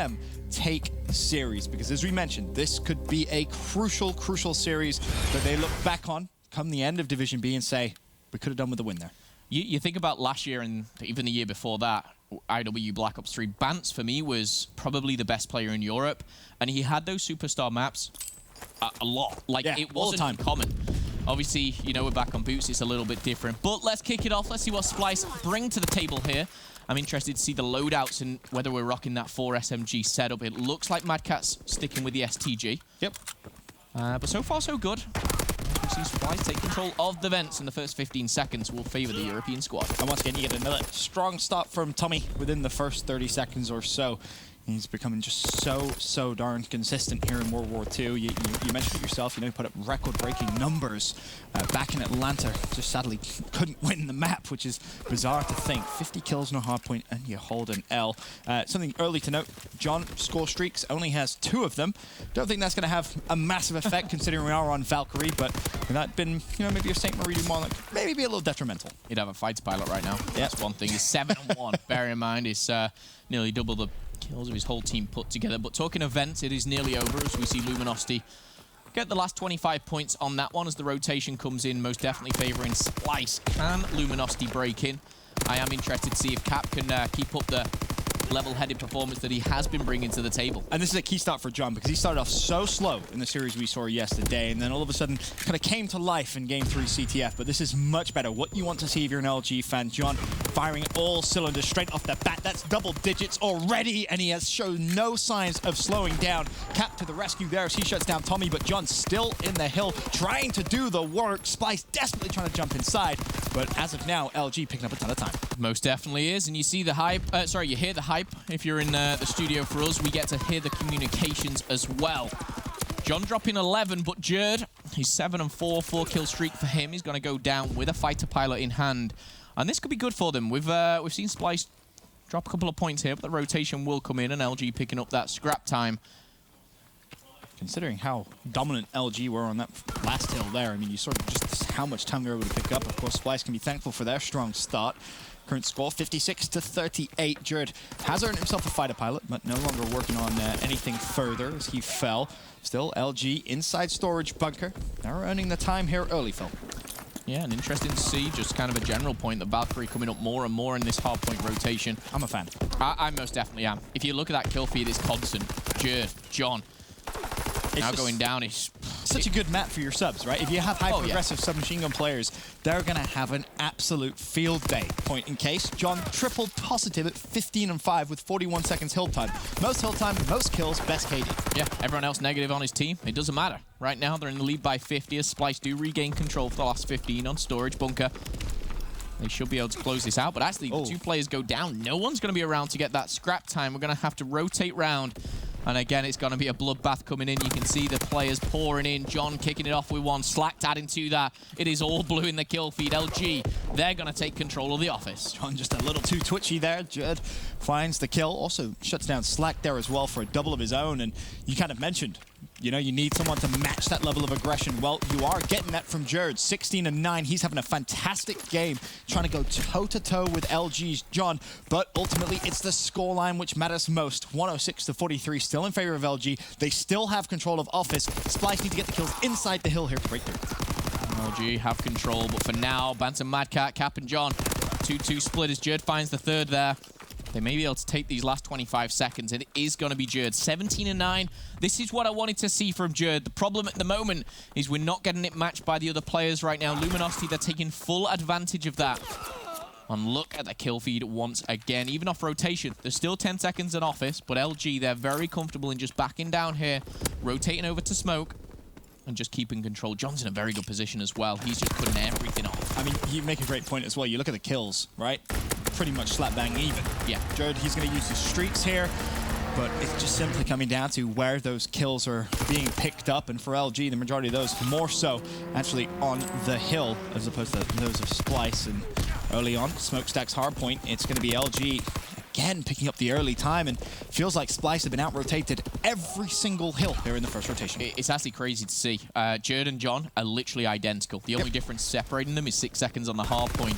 them take series, because as we mentioned, this could be a crucial series that they look back on come the end of Division B and say, we could have done with a win there. You think about last year and even the year before that, IW Black Ops 3, Bance for me was probably the best player in Europe, and he had those superstar maps a lot. Like, yeah, it wasn't common. Obviously, you know, we're back on Boots, it's a little bit different. But let's kick it off. Let's see what Splyce bring to the table here. I'm interested to see the loadouts and whether we're rocking that 4 SMG setup. It looks like Mad Cat's sticking with the STG. Yep. But so far, so good. We see Splyce take control of the vents in the first 15 seconds will favor the European squad. And once again, you get another strong start from Tommy within the first 30 seconds or so. He's becoming just so darn consistent here in World War II. You mentioned it yourself, you know, he put up record-breaking numbers back in Atlanta. Just sadly couldn't win the map, which is bizarre to think. 50 kills on a hard point, and you hold an L. Something early to note, John score streaks only has 2 of them. Don't think that's going to have a massive effect considering we are on Valkyrie, but with that been, you know, maybe a St. Marie du Mont, like, maybe be a little detrimental. You'd have a fighter pilot right now. Yeah. That's one thing. He's 7-1. Bear in mind, it's nearly double the kills of his whole team put together. But talking events, it is nearly over as we see Luminosity get the last 25 points on that one as the rotation comes in, most definitely favouring Splyce. Can Luminosity break in? I am interested to see if Cap can keep up the level-headed performance that he has been bringing to the table. And this is a key start for John, because he started off so slow in the series we saw yesterday, and then all of a sudden kind of came to life in Game 3 CTF, but this is much better. What you want to see if you're an LG fan, John firing all cylinders straight off the bat. That's double digits already, and he has shown no signs of slowing down. Cap to the rescue there as he shuts down Tommy, but John still in the hill, trying to do the work. Splyce desperately trying to jump inside, but as of now, LG picking up a ton of time. Most definitely is, and you see the hype, you hear the hype. If you're in the studio for us, we get to hear the communications as well. John dropping 11, but Jerd, he's 7-4, 4-kill streak for him. He's going to go down with a fighter pilot in hand, and this could be good for them. We've seen Splyce drop a couple of points here, but the rotation will come in, and LG picking up that scrap time. Considering how dominant LG were on that last hill there, I mean, you sort of just how much time they were able to pick up. Of course, Splyce can be thankful for their strong start. Current score, 56-38. Jerd has earned himself a fighter pilot, but no longer working on anything further as he fell. Still, LG inside storage bunker. They're earning the time here early, Phil. Yeah, and interesting to see just kind of a general point that Valkyrie coming up more and more in this hardpoint rotation. I'm a fan. I most definitely am. If you look at that kill feed, it's constant. Jerd, John. Now going down is such a good map for your subs, right? If you have hyper-aggressive submachine gun players, they're going to have an absolute field day. Point in case, John triple positive at 15-5 with 41 seconds hill time. Most hill time, most kills, best KD. Yeah, everyone else negative on his team. It doesn't matter. Right now, they're in the lead by 50 as Splyce do regain control for the last 15 on storage bunker. They should be able to close this out, but actually, the 2 players go down. No one's going to be around to get that scrap time. We're going to have to rotate round. And again, it's going to be a bloodbath coming in. You can see the players pouring in. John kicking it off with 1. Slacked adding to that. It is all blue in the kill feed. LG, they're going to take control of the office. John just a little too twitchy there. Jerd finds the kill. Also shuts down Slack there as well for a double of his own. And you kind of mentioned, you know, you need someone to match that level of aggression. Well, you are getting that from Jerd. 16-9. He's having a fantastic game, trying to go toe-to-toe with LG's John. But ultimately, it's the scoreline which matters most. 106-43, still in favor of LG. They still have control of office. Splyce need to get the kills inside the hill here to break through. LG have control, but for now, Bantam, Mad Cat, Cap, and John. 2-2 split as Jerd finds the 3rd there. They may be able to take these last 25 seconds. It is going to be Jerd. 17-9. This is what I wanted to see from Jerd. The problem at the moment is we're not getting it matched by the other players right now. Luminosity, they're taking full advantage of that. And look at the kill feed once again. Even off rotation, there's still 10 seconds in office, but LG, they're very comfortable in just backing down here, rotating over to smoke, and just keeping control. John's in a very good position as well. He's just putting everything off. I mean, you make a great point as well. You look at the kills, right? Pretty much slap bang even. Yeah. Jerd, he's going to use his streaks here, but it's just simply coming down to where those kills are being picked up. And for LG, the majority of those more so actually on the hill as opposed to those of Splyce. And early on, Smokestack's hardpoint, it's going to be LG again picking up the early time, and feels like Splyce have been out-rotated every single hill here in the first rotation. It's actually crazy to see. Jerd and John are literally identical. The only difference separating them is 6 seconds on the hard point.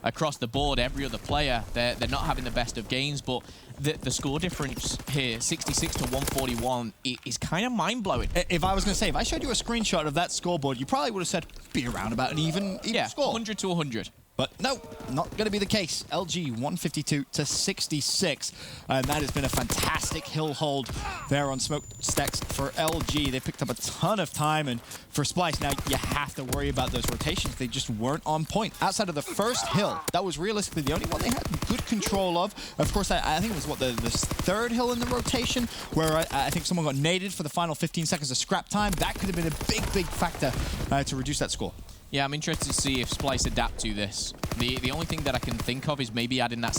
across the board, every other player, they're not having the best of games, but the score difference here, 66 to 141, is kind of mind-blowing. If I was going to say, if I showed you a screenshot of that scoreboard, you probably would have said, be around about an even score. 100 to 100. But no, not going to be the case. LG 152 to 66. And that has been a fantastic hill hold there on Smokestacks for LG. They picked up a ton of time. And for Splyce, now you have to worry about those rotations. They just weren't on point. Outside of the first hill, that was realistically the only one they had good control of. Of course, I think it was, what, the third hill in the rotation, where I think someone got naded for the final 15 seconds of scrap time. That could have been a big, big factor to reduce that score. Yeah, I'm interested to see if Splyce adapt to this. The only thing that I can think of is maybe adding that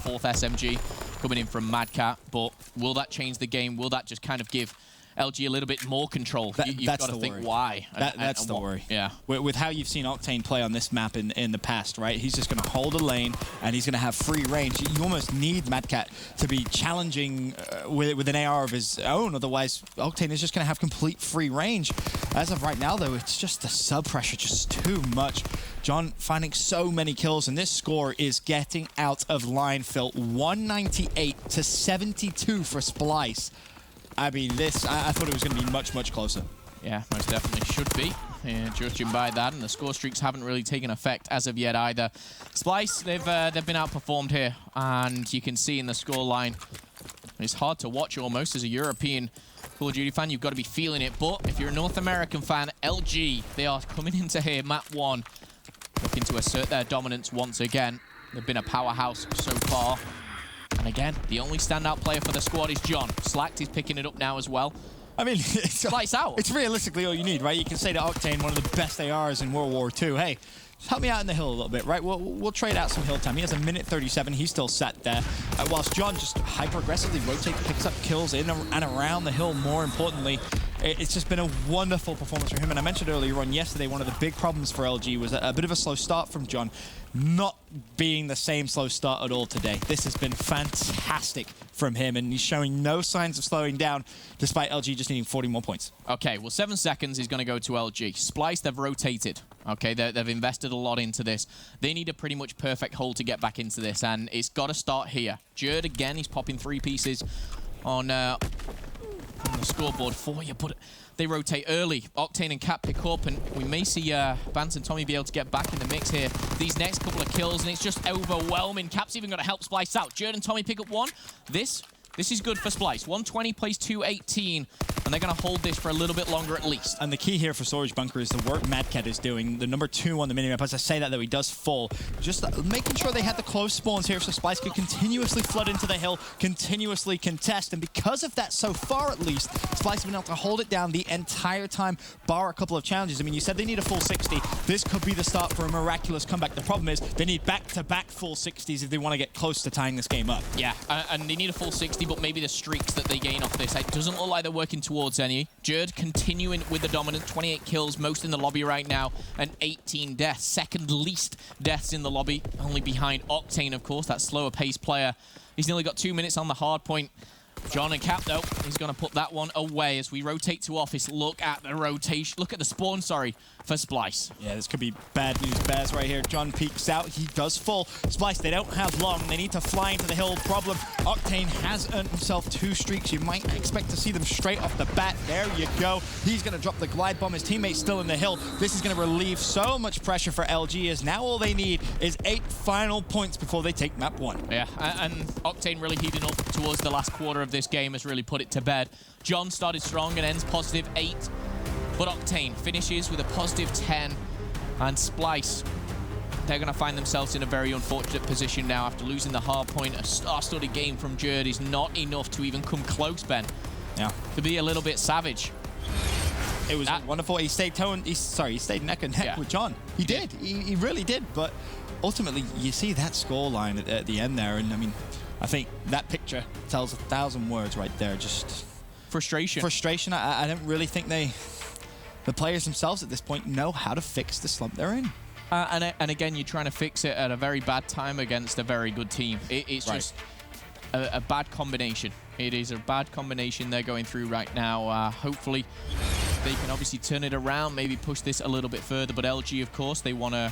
fourth SMG coming in from Mad Cat, but will that change the game? Will that just kind of give LG a little bit more control? You've got to think why. That's the worry. Yeah. With how you've seen Octane play on this map in the past, right? He's just going to hold a lane, and he's going to have free range. You almost need Mad Cat to be challenging with an AR of his own. Otherwise, Octane is just going to have complete free range. As of right now, though, it's just the sub-pressure, just too much. John finding so many kills, and this score is getting out of line, Phil. 198 to 72 for Splyce. I mean, this, I thought it was going to be much, much closer. Yeah, most definitely should be, judging by that. And the score streaks haven't really taken effect as of yet either. Splyce, they've been outperformed here, and you can see in the score line, it's hard to watch almost as a European Call of Duty fan. You've got to be feeling it. But if you're a North American fan, LG, they are coming into here, map 1, looking to assert their dominance once again. They've been a powerhouse so far. And again, the only standout player for the squad is John. Slacked is picking it up now as well. I mean, Lights out. It's realistically all you need, right? You can say to Octane, one of the best ARs in World War II, hey, just help me out in the hill a little bit, right? We'll trade out some hill time. He has a minute 37. He's still sat there. Whilst John just hyper-aggressively rotates, picks up kills in and around the hill, more importantly. It's just been a wonderful performance for him. And I mentioned earlier on yesterday, one of the big problems for LG was a bit of a slow start from John, not being the same slow start at all today. This has been fantastic from him, and he's showing no signs of slowing down, despite LG just needing 40 more points. Okay, well, 7 seconds is going to go to LG. Splyce, they've rotated. Okay, they've invested a lot into this. They need a pretty much perfect hold to get back into this, and it's got to start here. Jerd, again, he's popping 3 pieces on the scoreboard for you, but they rotate early. Octane and Cat pick up, and we may see Bance and Tommy be able to get back in the mix here. These next couple of kills, and it's just overwhelming. Cap's even going to help Splyce out. Jerd and Tommy pick up 1. This is good for Splyce. 120 plays 218, and they're going to hold this for a little bit longer at least. And the key here for Storage Bunker is the work Mad Cat is doing. The number 2 on the minimap, as I say that, though, he does fall. Just making sure they had the close spawns here so Splyce could continuously flood into the hill, continuously contest. And because of that, so far at least, Splyce has been able to hold it down the entire time, bar a couple of challenges. I mean, you said they need a full 60. This could be the start for a miraculous comeback. The problem is they need back-to-back full 60s if they want to get close to tying this game up. Yeah, and they need a full 60, but maybe the streaks that they gain off this, it doesn't look like they're working towards any. Jerd continuing with the dominance, 28 kills, most in the lobby right now, and 18 deaths. Second least deaths in the lobby, only behind Octane, of course, that slower pace player. He's nearly got 2 minutes on the hard point. John and Cap, though, he's going to put that one away as we rotate to office. Look at the rotation. Look at the spawn, sorry, for Splyce. Yeah, this could be bad news bears right here. John peeks out. He does fall. Splyce, they don't have long. They need to fly into the hill. Problem, Octane has earned himself 2 streaks. You might expect to see them straight off the bat. There you go. He's going to drop the glide bomb. His teammate's still in the hill. This is going to relieve so much pressure for LG, as now all they need is 8 final points before they take map 1. Yeah, and Octane really heating up towards the last quarter of this game has really put it to bed. John started strong and ends positive 8, but Octane finishes with a positive 10, and Splyce, they're going to find themselves in a very unfortunate position now after losing the hard point. A star-studded game from Jerd is not enough to even come close, Ben. Yeah. To be a little bit savage. It was wonderful. He stayed he stayed neck and neck with John. He did. He really did, but ultimately, you see that scoreline at the end there, and I mean, I think that picture tells 1,000 words right there. Just frustration. Frustration. I don't really think the players themselves at this point know how to fix the slump they're in. And again, you're trying to fix it at a very bad time against a very good team. It's just a bad combination. It is a bad combination they're going through right now. Hopefully, they can obviously turn it around, maybe push this a little bit further. But LG, of course, they want to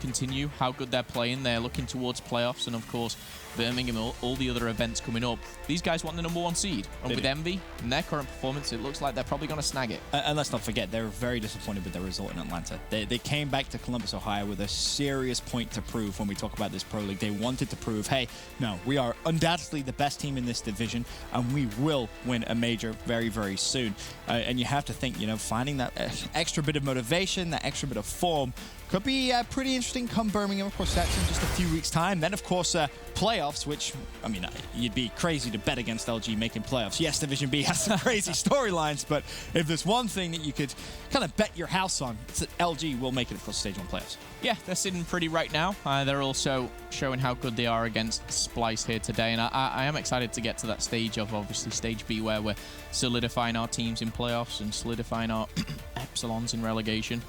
continue how good they're playing. They're looking towards playoffs and, of course, Birmingham, all the other events coming up. These guys want the #1 seed. And with Envy and their current performance, it looks like they're probably going to snag it. And let's not forget, they were very disappointed with their result in Atlanta. They came back to Columbus, Ohio with a serious point to prove when we talk about this Pro League. They wanted to prove, hey, no, we are undoubtedly the best team in this division, and we will win a major very, very soon. And you have to think, you know, finding that extra bit of motivation, that extra bit of form, could be pretty interesting come Birmingham. Of course, that's in just a few weeks' time. Then, of course, playoffs, which, I mean, you'd be crazy to bet against LG making playoffs. Yes, Division B has some crazy storylines, but if there's one thing that you could kind of bet your house on, it's that LG will make it, of course, Stage 1 playoffs. Yeah, they're sitting pretty right now. They're also showing how good they are against Splyce here today, and I am excited to get to that stage of, obviously, Stage B, where we're solidifying our teams in playoffs and solidifying our Epsilons in relegation.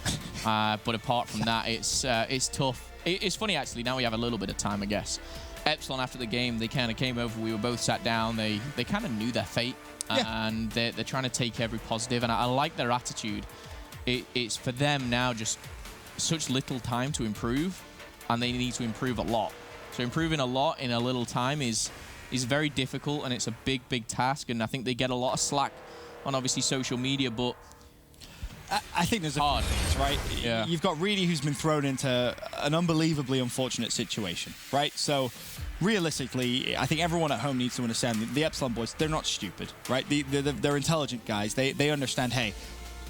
But apart from that, it's tough. It's funny, actually, now we have a little bit of time, I guess. Epsilon, after the game, they kind of came over. We were both sat down. They kind of knew their fate, and they're trying to take every positive, and I like their attitude. It's for them now just such little time to improve, and they need to improve a lot. So improving a lot in a little time is very difficult, and it's a big task, and I think they get a lot of slack on, obviously, social media, but I think there's a few things, right? Yeah. You've got Reedy, who's been thrown into an unbelievably unfortunate situation, right? So realistically, I think everyone at home needs to understand the Epsilon boys, they're not stupid, right? They're intelligent guys. They understand, hey,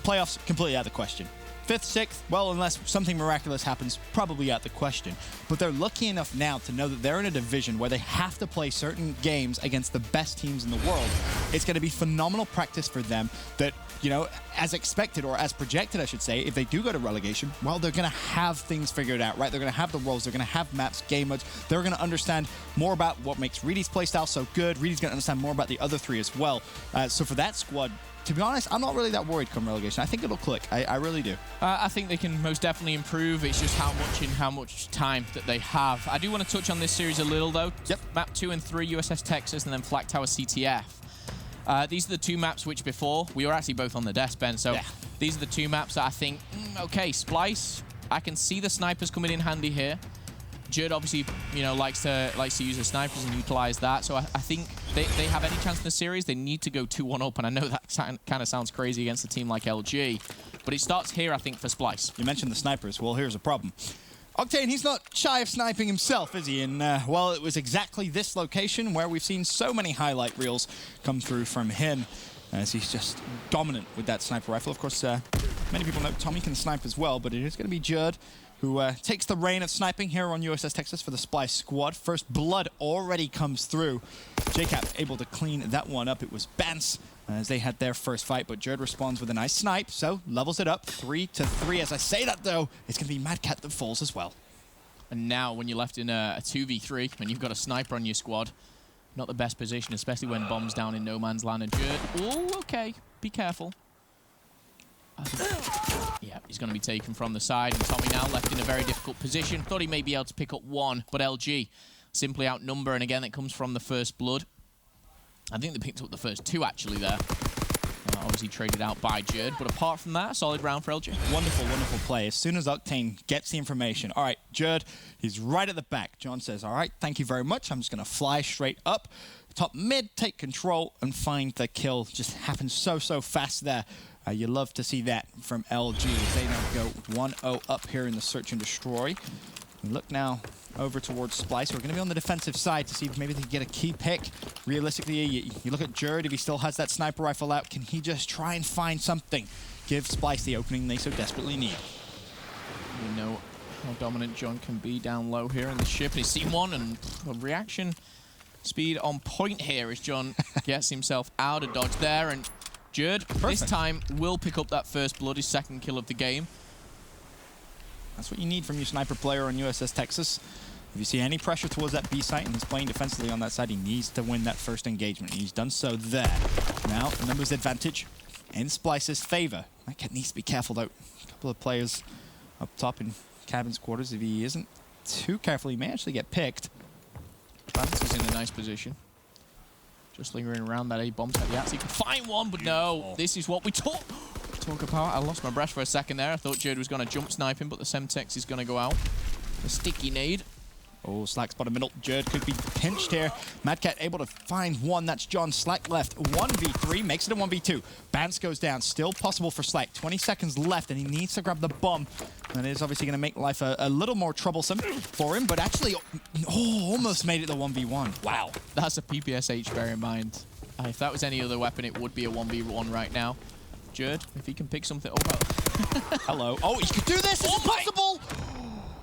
playoffs completely out of the question. 5th, 6th, well, unless something miraculous happens, probably out the question. But they're lucky enough now to know that they're in a division where they have to play certain games against the best teams in the world. It's going to be phenomenal practice for them that, you know, as expected, or as projected, I should say, if they do go to relegation, well, they're going to have things figured out, right? They're going to have the roles, they're going to have maps, game modes. They're going to understand more about what makes Reedy's playstyle so good. Reedy's going to understand more about the other three as well. So for that squad, to be honest, I'm not really that worried come relegation. I think it'll click. I really do. I think they can most definitely improve. It's just how much time that they have. I do want to touch on this series a little, though. Yep. Map 2 and 3, USS Texas, and then Flak Tower CTF. These are the two maps which before, we were actually both on the desk, Ben, so these are the two maps that I think, okay, Splyce, I can see the snipers coming in handy here. Jerd obviously, you know, likes to use the snipers and utilize that. So I think they have any chance in the series, they need to go 2-1 up. And I know that kind of sounds crazy against a team like LG, but it starts here, I think, for Splyce. You mentioned the snipers. Well, here's a problem. Octane, he's not shy of sniping himself, is he? And, well, it was exactly this location where we've seen so many highlight reels come through from him, as he's just dominant with that sniper rifle. Of course, many people know Tommy can snipe as well, but it is going to be Jerd who takes the reign of sniping here on USS Texas for the Splyce squad. First blood already comes through. JCap able to clean that one up. It was Bance as they had their first fight, but Jerd responds with a nice snipe, so levels it up 3-3. As I say that, though, it's going to be Mad Cat that falls as well. And now, when you're left in a 2v3, and you've got a sniper on your squad, not the best position, especially when bombs down in no man's land. And Jerd, oh, okay, be careful. Yeah, he's going to be taken from the side, and Tommy now left in a very difficult position. Thought he may be able to pick up one, but LG simply outnumber, and again, it comes from the first blood. I think they picked up the first two, actually, there. Obviously traded out by Jerd, but apart from that, solid round for LG. Wonderful, wonderful play. As soon as Octane gets the information, all right, Jerd, he's right at the back. John says, all right, thank you very much. I'm just going to fly straight up. Top mid, take control, and find the kill. Just happens so fast there. You love to see that from LG. They now go 1-0 up here in the search and destroy. We look now over towards Splyce. We're going to be on the defensive side to see if maybe they can get a key pick. Realistically, you look at Jerd. If he still has that sniper rifle out, can he just try and find something? Give Splyce the opening they so desperately need. We know how dominant John can be down low here in the ship. He's seen one, and the reaction speed on point here as John gets himself out of dodge there. And Jerd, this time, will pick up that first blood, his second kill of the game. That's what you need from your sniper player on USS Texas. If you see any pressure towards that B site and he's playing defensively on that side, he needs to win that first engagement. He's done so there. Now, numbers advantage in Splyce's favor. That kid needs to be careful, though. A couple of players up top in Cabin's quarters. If he isn't too careful, he may actually get picked. Bance is in a nice position. Just lingering around that A-bomb site. Yeah, so he can find one, but no. This is what we talk about. I lost my breath for a second there. I thought Jerd was going to jump snipe him, but the Semtex is going to go out. A sticky nade. Oh, Slack's bottom middle. Jerd could be pinched here. Madcat able to find one. That's John. Slack left. 1v3 makes it a 1v2. Bance goes down. Still possible for Slack. 20 seconds left, and he needs to grab the bomb. That is obviously going to make life a little more troublesome for him, but actually, almost made it the 1v1. Wow. That's a PPSH, bear in mind. If that was any other weapon, it would be a 1v1 right now. Jerd, if he can pick something up. Hello. Oh, he could do this. This is possible.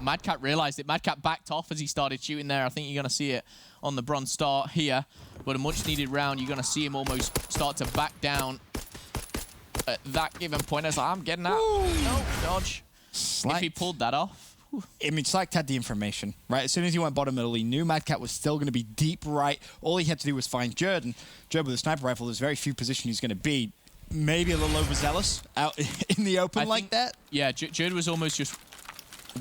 Madcat realized it. Madcat backed off as he started shooting there. I think you're going to see it on the bronze start here. But a much-needed round. You're going to see him almost start to back down at that given point. I was like, I'm getting out. No, dodge. Slack. If he pulled that off. I mean, Slack had the information, right? As soon as he went bottom middle, he knew Madcat was still going to be deep right. All he had to do was find Jerd. And Jerd with a sniper rifle, there's very few positions he's going to be. Maybe a little overzealous out in the open like that. Yeah, Jerd was almost just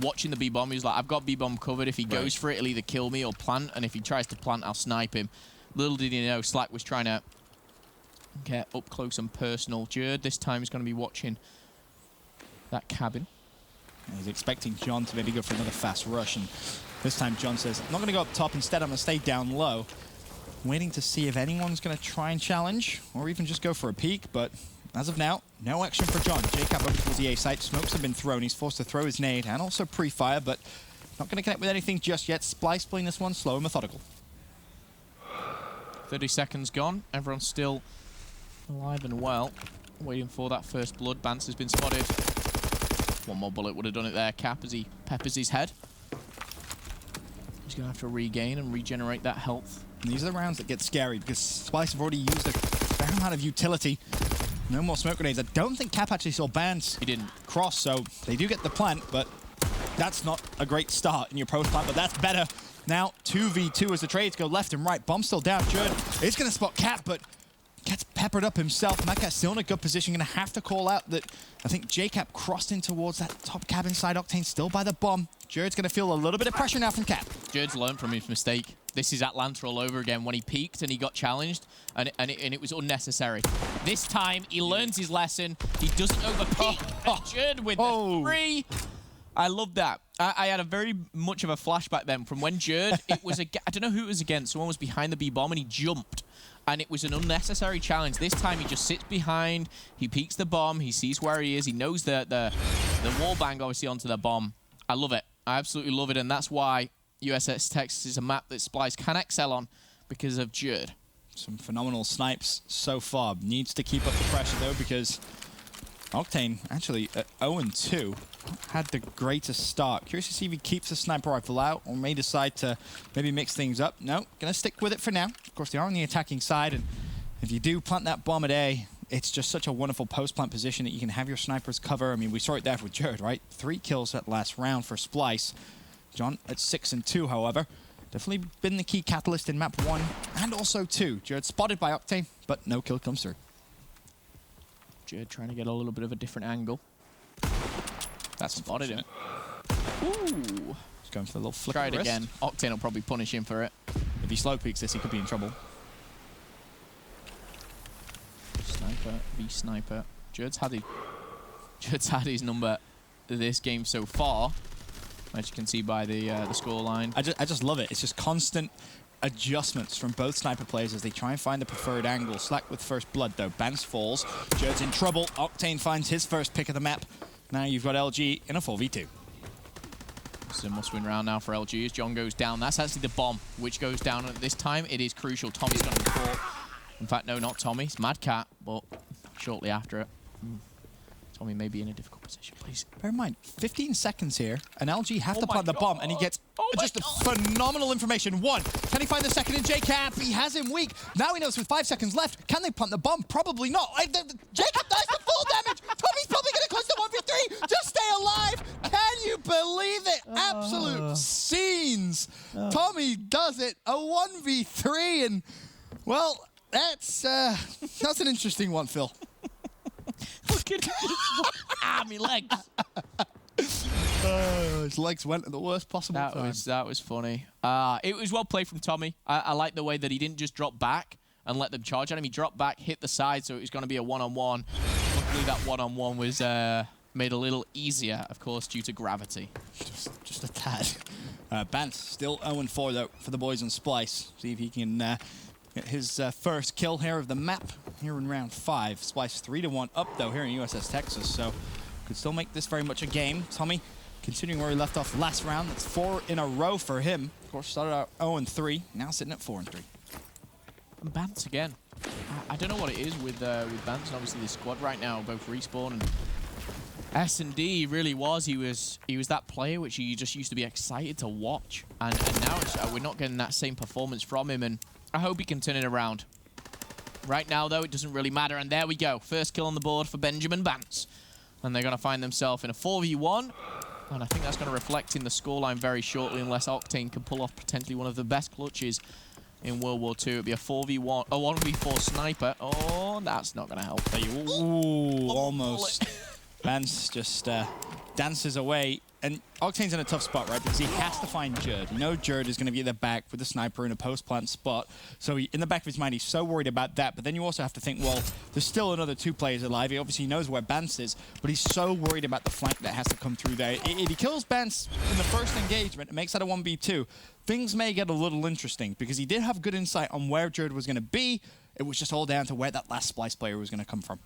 watching the B-bomb. He was like, I've got B-bomb covered. If he goes for it, he'll either kill me or plant. And if he tries to plant, I'll snipe him. Little did he know, Slack was trying to get up close and personal. Jerd this time is going to be watching that cabin. He's expecting John to maybe go for another fast rush. And this time John says, I'm not going to go up top. Instead, I'm going to stay down low. Waiting to see if anyone's going to try and challenge or even just go for a peek. But as of now, no action for John. JCap over towards the A site. Smokes have been thrown. He's forced to throw his nade and also pre-fire, but not going to connect with anything just yet. Splyce playing this one slow and methodical. 30 seconds gone. Everyone's still alive and well. Waiting for that first blood. Bance has been spotted. One more bullet would have done it there. Cap as he peppers his head. He's going to have to regain and regenerate that health. And these are the rounds that get scary because Splyce have already used a fair amount of utility. No more smoke grenades. I don't think Cap actually saw Bance. He didn't cross, so they do get the plant, but that's not a great start in your post plant, but that's better. Now 2v2 as the trades go left and right. Bomb still down. Jerd is going to spot Cap, but gets peppered up himself. Madcat's still in a good position. Going to have to call out that I think JCap crossed in towards that top cabin side. Octane still by the bomb. Jerd's going to feel a little bit of pressure now from Cap. Jerd's learned from his mistake. This is Atlanta all over again when he peaked and he got challenged and it was unnecessary. This time he learns his lesson. He doesn't overpeak. Jerd with the 3. I love that. I had a very much of a flashback then from when Jerd, it was I don't know who it was against. Someone was behind the B-bomb and he jumped. And it was an unnecessary challenge. This time he just sits behind, he peeks the bomb, he sees where he is, he knows the wall bang obviously onto the bomb. I love it. I absolutely love it, and that's why USS Texas is a map that Splyce can excel on because of Jerd. Some phenomenal snipes so far. Needs to keep up the pressure though because Octane actually at 0-2 had the greatest start. Curious to see if he keeps the sniper rifle out or may decide to maybe mix things up. No, gonna stick with it for now. Of course, they are on the attacking side, and if you do plant that bomb at A, it's just such a wonderful post-plant position that you can have your snipers cover. I mean, we saw it there with Jerd, right? 3 kills that last round for Splyce. John at 6-2, however. Definitely been the key catalyst in map 1 and also 2. Jerd spotted by Octane, but no kill comes through. Jerd trying to get a little bit of a different angle. That spotted him. Ooh. He's going for the little flick Try of it the wrist. again. Octane will probably punish him for it. If he slow peeks this, he could be in trouble. Sniper v sniper. Jerd's had his number this game so far, as you can see by the score line. I just love it. It's just constant adjustments from both sniper players as they try and find the preferred angle. Slack with first blood though. Bance falls. Jerd's in trouble. Octane finds his first pick of the map. Now you've got LG in a 4v2. It's a must-win round now for LG as John goes down. That's actually the bomb which goes down at this time. It is crucial. Tommy's going to be caught. In fact, no, not Tommy. It's Madcat, but shortly after it. Tommy may be in a difficult position, please. Bear in mind, 15 seconds here, and LG have to plant the bomb, and he gets just phenomenal information. 1, can he find the second in JCap? He has him weak. Now he knows with 5 seconds left. Can they plant the bomb? Probably not. JCap dies to full damage. Tommy's probably going to close to 1v3. Just stay alive. Can you believe it? Absolute scenes. Tommy does it. A 1v3, and, well, that's an interesting one, Phil. Look at him. My legs. His legs went at the worst possible time. That was funny. It was well played from Tommy. I like the way that he didn't just drop back and let them charge at him. He dropped back, hit the side, so it was going to be a one-on-one. Luckily, that one-on-one was made a little easier, of course, due to gravity. just a tad. Bance still 0-4 though for the boys on Splyce. See if he can get his first kill here of the map here in round 5. Splyce 3-1 up though here in USS Texas, so could still make this very much a game. Tommy, continuing where he left off last round, that's 4 in a row for him. Of course, started out 0-3, now sitting at 4-3. And Bance again. I don't know what it is with Bance and obviously the squad right now, both Respawn and S&D really was. He was that player which you just used to be excited to watch. And now we're not getting that same performance from him, and I hope he can turn it around. Right now, though, it doesn't really matter. And there we go. First kill on the board for Benjamin Bance. And they're going to find themselves in a 4v1. And I think that's going to reflect in the scoreline very shortly unless Octane can pull off potentially one of the best clutches in World War II. It'll be a 4v1, a 1v4 sniper. Oh, that's not going to help. Ooh, almost. Bance just dances away. And Octane's in a tough spot, right? Because he has to find Jerd. You know Jerd is going to be at the back with the sniper in a post-plant spot. So in the back of his mind, he's so worried about that. But then you also have to think, well, there's still another 2 players alive. He obviously knows where Bance is, but he's so worried about the flank that has to come through there. If he kills Bance in the first engagement and makes that a 1v2, things may get a little interesting because he did have good insight on where Jerd was going to be. It was just all down to where that last Splyce player was going to come from.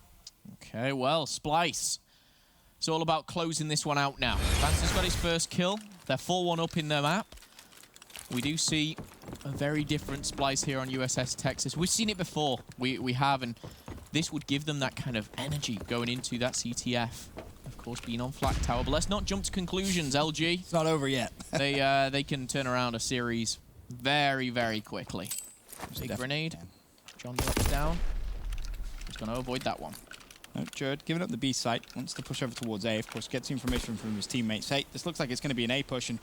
Okay, well, Splyce. It's all about closing this one out now. Bance has got his first kill. They're 4-1 up in the map. We do see a very different Splyce here on USS Texas. We've seen it before. We have, and this would give them that kind of energy going into that CTF. Of course, being on Flak Tower. But let's not jump to conclusions, LG. It's not over yet. They can turn around a series very, very quickly. Big grenade. John drops down. He's going to avoid that one. No, Jerd giving up the B site, wants to push over towards A, of course, gets information from his teammates. Hey, this looks like it's going to be an A push, and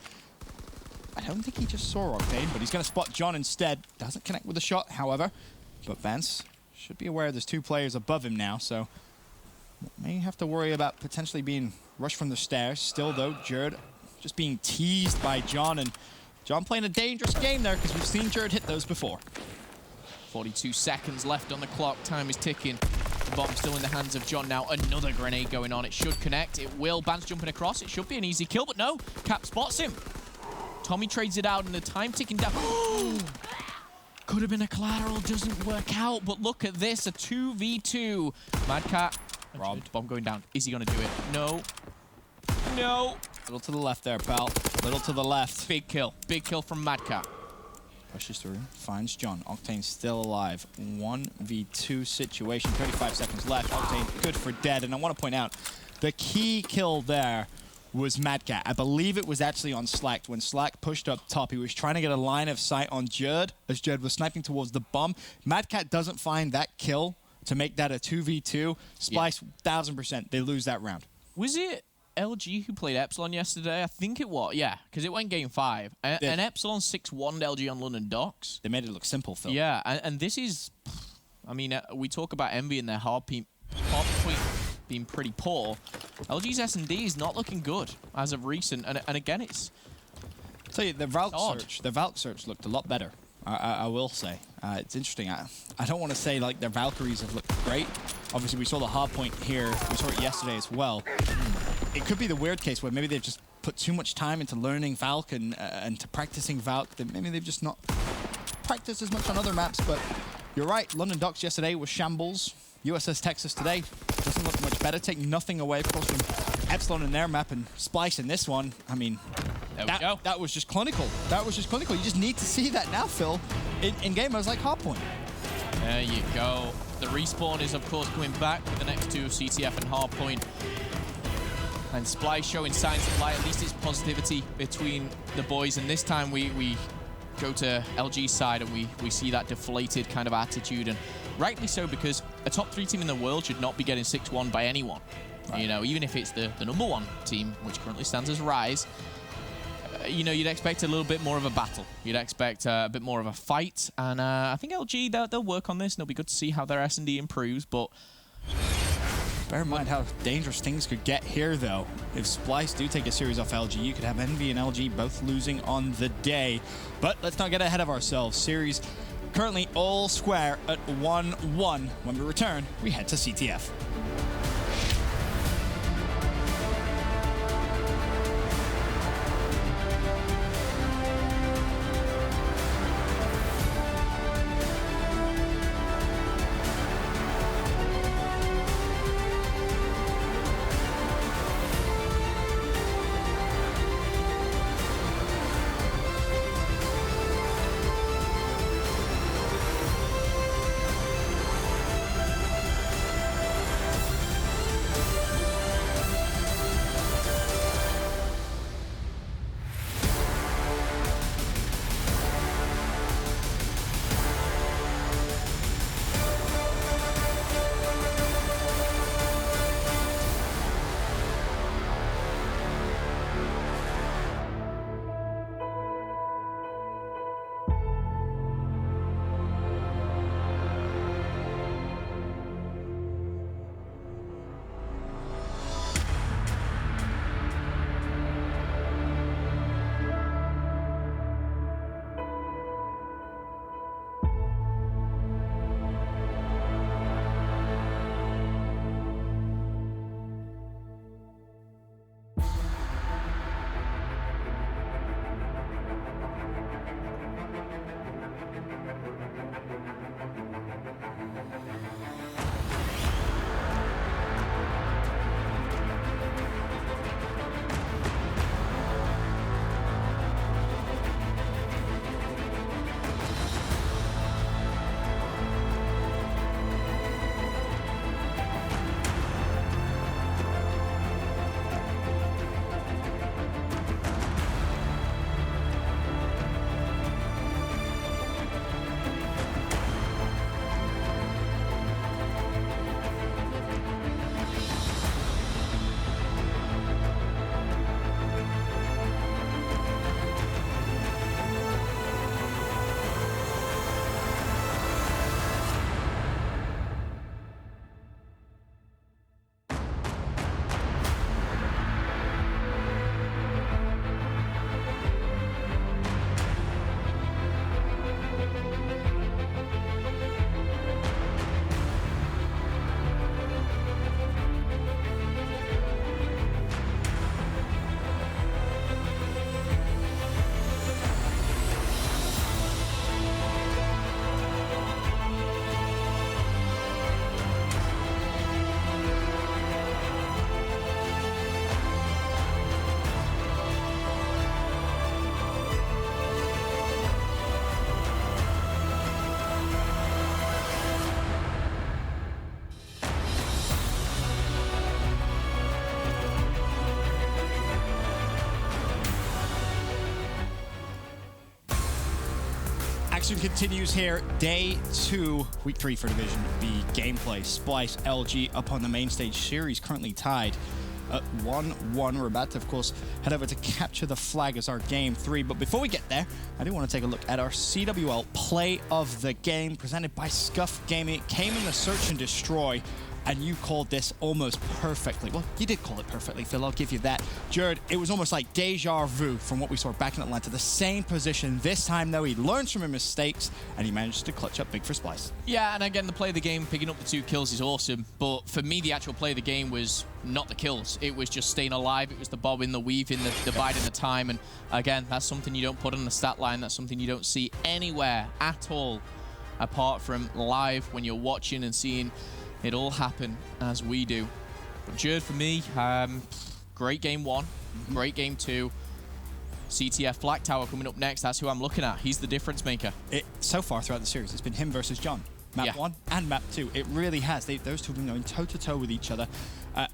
I don't think he just saw Octane, but he's going to spot John instead. Doesn't connect with the shot, however, but Vance should be aware there's 2 players above him now, so may have to worry about potentially being rushed from the stairs. Still, though, Jerd just being teased by John, and John playing a dangerous game there because we've seen Jerd hit those before. 42 seconds left on the clock. Time is ticking. The bomb still in the hands of John now. Another grenade going on. It should connect. It will. Bance jumping across. It should be an easy kill, but no. Cap spots him. Tommy trades it out, and the time ticking down. Could have been a collateral. Doesn't work out, but look at this. A 2v2. Mad Cat. Robbed. Bomb going down. Is he going to do it? No. No. Little to the left there, pal. Little to the left. Big kill. Big kill from Mad Cat. Pushes through, finds John. Octane still alive. 1v2 situation, 35 seconds left. Octane good for dead. And I want to point out, the key kill there was Mad Cat. I believe it was actually on Slack. When Slack pushed up top, he was trying to get a line of sight on Jerd as Jerd was sniping towards the bomb. Mad Cat doesn't find that kill to make that a 2v2. Splyce, 1000%, they lose that round. Was it LG who played Epsilon yesterday? I think it was, yeah, because it went game 5. And Epsilon 6-1'd LG on London Docks. They made it look simple, Phil. Yeah, and this is, I mean, we talk about Envy and their hard point being pretty poor. LG's S&D is not looking good as of recent, and again, it's... I'll tell you, the Valk search looked a lot better. I will say. It's interesting. I don't want to say like their Valkyries have looked great. Obviously, we saw the hard point here. We saw it yesterday as well. It could be the weird case where maybe they've just put too much time into learning Valk and to practicing Valk that maybe they've just not practiced as much on other maps. But you're right. London Docks yesterday was shambles. USS Texas today doesn't look much better. Take nothing away, of course, from Epsilon in their map and Splyce in this one. I mean, that was just clinical. That was just clinical. You just need to see that now, Phil. In game modes like Hardpoint. There you go. The respawn is, of course, coming back with the next 2 of CTF and Hardpoint. And Splyce showing signs of light. At least it's positivity between the boys. And this time we go to LG's side and we see that deflated kind of attitude. And rightly so, because a top 3 team in the world should not be getting 6-1 by anyone. Right. You know, even if it's the number 1 team, which currently stands as Rise. You know, you'd expect a little bit more of a battle. You'd expect a bit more of a fight. And I think LG, they'll work on this, and it'll be good to see how their S&D improves. But bear in mind how dangerous things could get here, though. If Splyce do take a series off LG, you could have Envy and LG both losing on the day. But let's not get ahead of ourselves. Series currently all square at 1-1. When we return, we head to CTF. action continues here. Day 2, week 3 for Division B gameplay. Splyce, LG up on the main stage. Series currently tied at 1-1. We're about to, of course, head over to capture the flag as our game 3. But before we get there, I do want to take a look at our CWL play of the game presented by Scuff Gaming. It came in the search and destroy, and you called this almost perfectly. Well, you did call it perfectly, Phil. I'll give you that. Jared, it was almost like deja vu from what we saw back in Atlanta. The same position. This time, though, he learns from his mistakes, and he managed to clutch up big for Splyce. Yeah, and again, the play of the game, picking up the 2 kills is awesome. But for me, the actual play of the game was not the kills. It was just staying alive. It was the bob in, the weave in, the divide in the time. And again, that's something you don't put on the stat line. That's something you don't see anywhere at all, apart from live when you're watching and seeing it all happen as we do. But Jared, for me, great game 1, great game 2. CTF Flag Tower coming up next. That's who I'm looking at. He's the difference maker. So far throughout the series, it's been him versus John. Map 1 and Map 2. It really has. Those two have been going toe-to-toe with each other.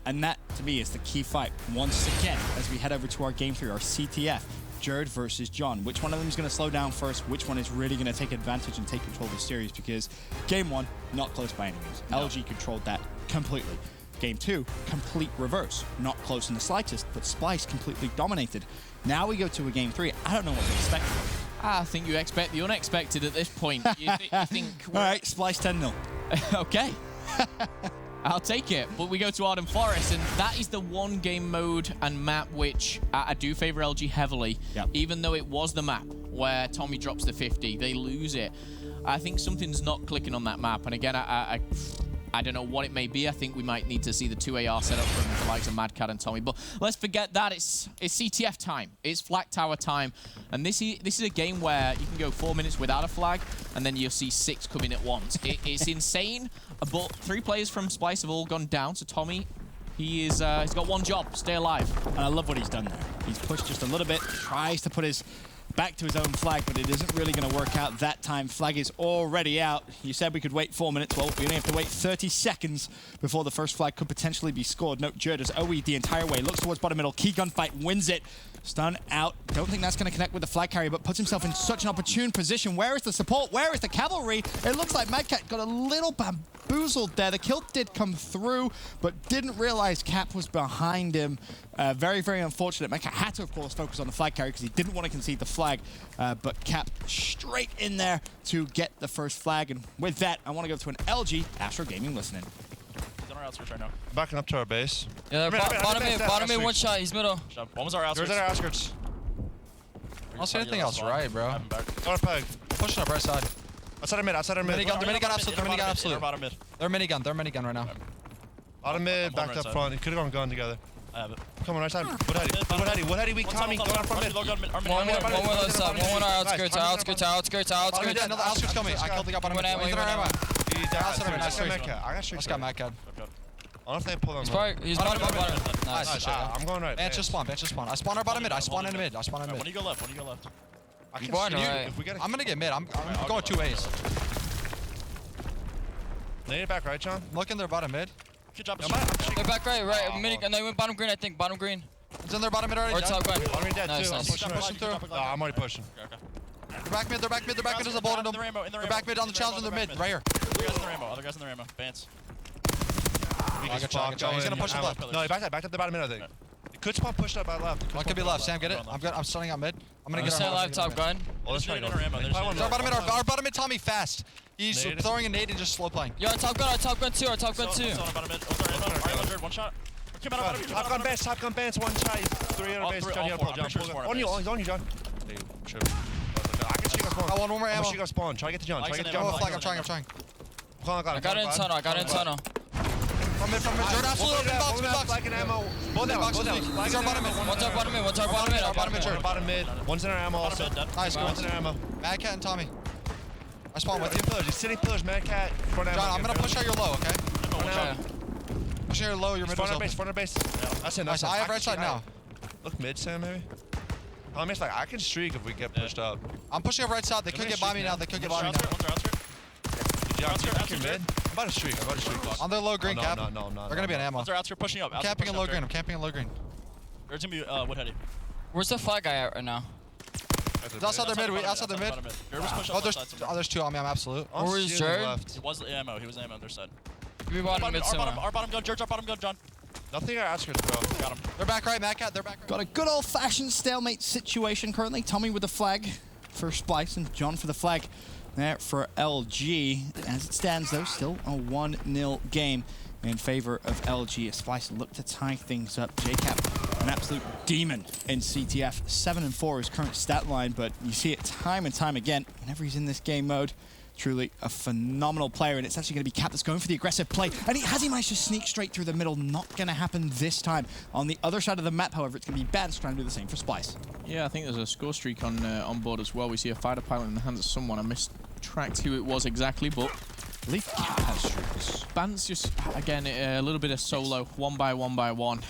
And that, to me, is the key fight. Once again, as we head over to our game 3, our CTF. Jared versus John. Which one of them is going to slow down first? Which one is really going to take advantage and take control of the series? Because game 1, not close by any means. No. LG controlled that completely. Game 2, complete reverse. Not close in the slightest, but Splyce completely dominated. Now we go to a game 3. I don't know what to expect. I think you expect the unexpected at this point. you think all right, Splyce 10-0. Okay. I'll take it. But we go to Arden Forest, and that is the one game mode and map which I do favor LG heavily. Yep. Even though it was the map where Tommy drops the 50, they lose it. I think something's not clicking on that map. And again, I don't know what it may be. I think we might need to see the 2 AR set up from the likes of Mad Cat and Tommy. But let's forget that. It's CTF time. It's Flag Tower time. And this is a game where you can go 4 minutes without a flag, and then you'll see 6 coming at once. It's insane. But 3 players from Splyce have all gone down. So Tommy, he's got one job: stay alive. And I love what he's done there. He's pushed just a little bit, tries to put his back to his own flag, but it isn't really going to work out that time. Flag is already out. You said we could wait 4 minutes. Well, we only have to wait 30 seconds before the first flag could potentially be scored. Note, Jared has OE'd the entire way. Looks towards bottom middle. Key gunfight, wins it. Stun out. Don't think that's going to connect with the flag carrier, but puts himself in such an opportune position. Where is the support? Where is the cavalry? It looks like Mad Cat got a little bamboozled there. The kill did come through, but didn't realize Cap was behind him. Very, very unfortunate. Mad Cat had to, of course, focus on the flag carrier because he didn't want to concede the flag, but Cap straight in there to get the first flag. And with that, I want to go to an LG Astro Gaming listening. He's on our outskirts right now. Backing up to our base. Yeah, bottom mid, one shot. He's middle. One was our outskirts. There's our outskirts. I don't see anything else right, bro. Got a peg. Pushing up right side. Outside of mid. They're minigun absolute. Bottom mid. They're minigun right now. Bottom mid, backed up front. He could have gone together. I have it. Come on, right side. What had he? Weak Tommy. Go on front mid. One more left side. One more outskirts. Another outskirts coming. I killed the guy bottom mid. He's in our ammo. He's down. I got Mad Cat. I don't know if they pull him. He's bottom. Nice. I'm going right. Bench just spawn. I spawn our bottom mid. I spawn in the mid. When you go left. I can Spawn, shoot right. if we get it. I'm gonna get mid. I'm going 2 ways. Nade it back right, John. Look in their bottom mid. Good job. They're back right. Minigun. They went bottom green, I think. Bottom green. It's in their bottom mid already. Or top right. Bottom mid dead too. I'm Nice. pushing through. I'm already pushing. They're back mid. There's a bullet in them. They're back mid on the challenge in their mid. Right here. Other guys in the rainbow. Bance. He's gonna push him left. No, he backed up the bottom mid, I think. He could spawn pushed up by left. One could be left. Sam, get it? I'm starting out mid. I'm gonna get our live top gun. Oh, let's try in our ammo. Our bottom mid, Tommy, fast. He's throwing a nade and just slow playing. Yo, our top gun too. One shot. Top gun Bance, one shot. He's 300 base. John, on you, John. I can shoot spawn. I want one more ammo. Shoot spawn. Try to get to John. I'm trying. I got it in tunnel. From mid. Jordan, absolutely. Mid-box. Both down. He's our bottom mid. One's our bottom mid. Our bottom mid, Jordan. Bottom mid. One's in our ammo also. Nice, One's in our ammo. Mad Cat and Tommy. I spawn with you. Pillars. He's sitting pillars, Mad Cat. Front ammo. John, I'm gonna push out your low, okay? Push out your low, your middle's open. Front of base. That's it. Nice, I have right side now. Look mid, Sam, maybe. I mean, it's like I can streak if we get pushed up. I'm pushing up right side. They could get by me now. I'm about to streak. On their low green cap. No. They're gonna be an ammo. They're outskirts pushing up. I'm camping in low green. There's gonna be Woodheady. Where's the flag guy at right now? Outside their mid. Outside their mid. Jared was pushed up left side somewhere. There's two on me. I'm absolute. Where is Jared? It was ammo. He was ammo on their side. Give me bottom mid somewhere. Our bottom gun. Jared's our bottom gun, John. Nothing I ask her to throw. Got him. They're back right, Matt Cat. They're back right. Got a good old-fashioned stalemate situation currently. Tommy with the flag for Splyce and John for the flag there for LG. As it stands, though, still a 1-0 game in favor of LG. Splyce look to tie things up. JCap, an absolute demon in CTF. 7-4 is current stat line, but you see it time and time again whenever he's in this game mode. Truly a phenomenal player, and it's actually going to be Cap that's going for the aggressive play. And he managed to sneak straight through the middle. Not going to happen this time. On the other side of the map, however, it's going to be Bans trying to do the same for Splyce. Yeah, I think there's a score streak on board as well. We see a fighter pilot in the hands of someone. I mistracked who it was exactly, but I believe Cap has streaks. Bans just, again, a little bit of solo, one by one.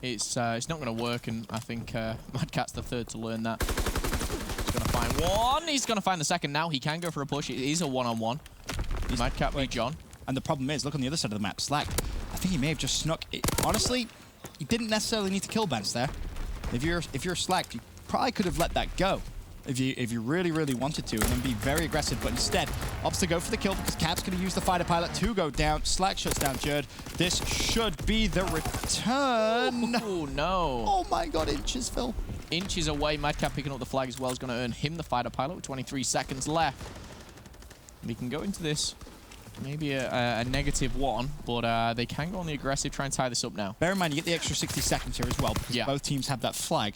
It's not going to work, and I think Mad Cat's the third to learn that. He's going to find one. He's going to find the second now. He can go for a push. It is a one-on-one. Mad Cat beat John. And the problem is, look on the other side of the map, Slack. I think he may have just snuck it. Honestly, you didn't necessarily need to kill Bans there. If you're Slack, you probably could have let that go. If you really, really wanted to, and then be very aggressive, but instead opts to go for the kill because Cap's going to use the fighter pilot to go down. Slack shuts down Jerd. This should be the return. Oh, no. Oh my god, inches, Phil. Inches away. Mad Cat picking up the flag as well is going to earn him the fighter pilot with 23 seconds left. We can go into this maybe a -1, but they can go on the aggressive, try and tie this up now. Bear in mind, you get the extra 60 seconds here as well because both teams have that flag.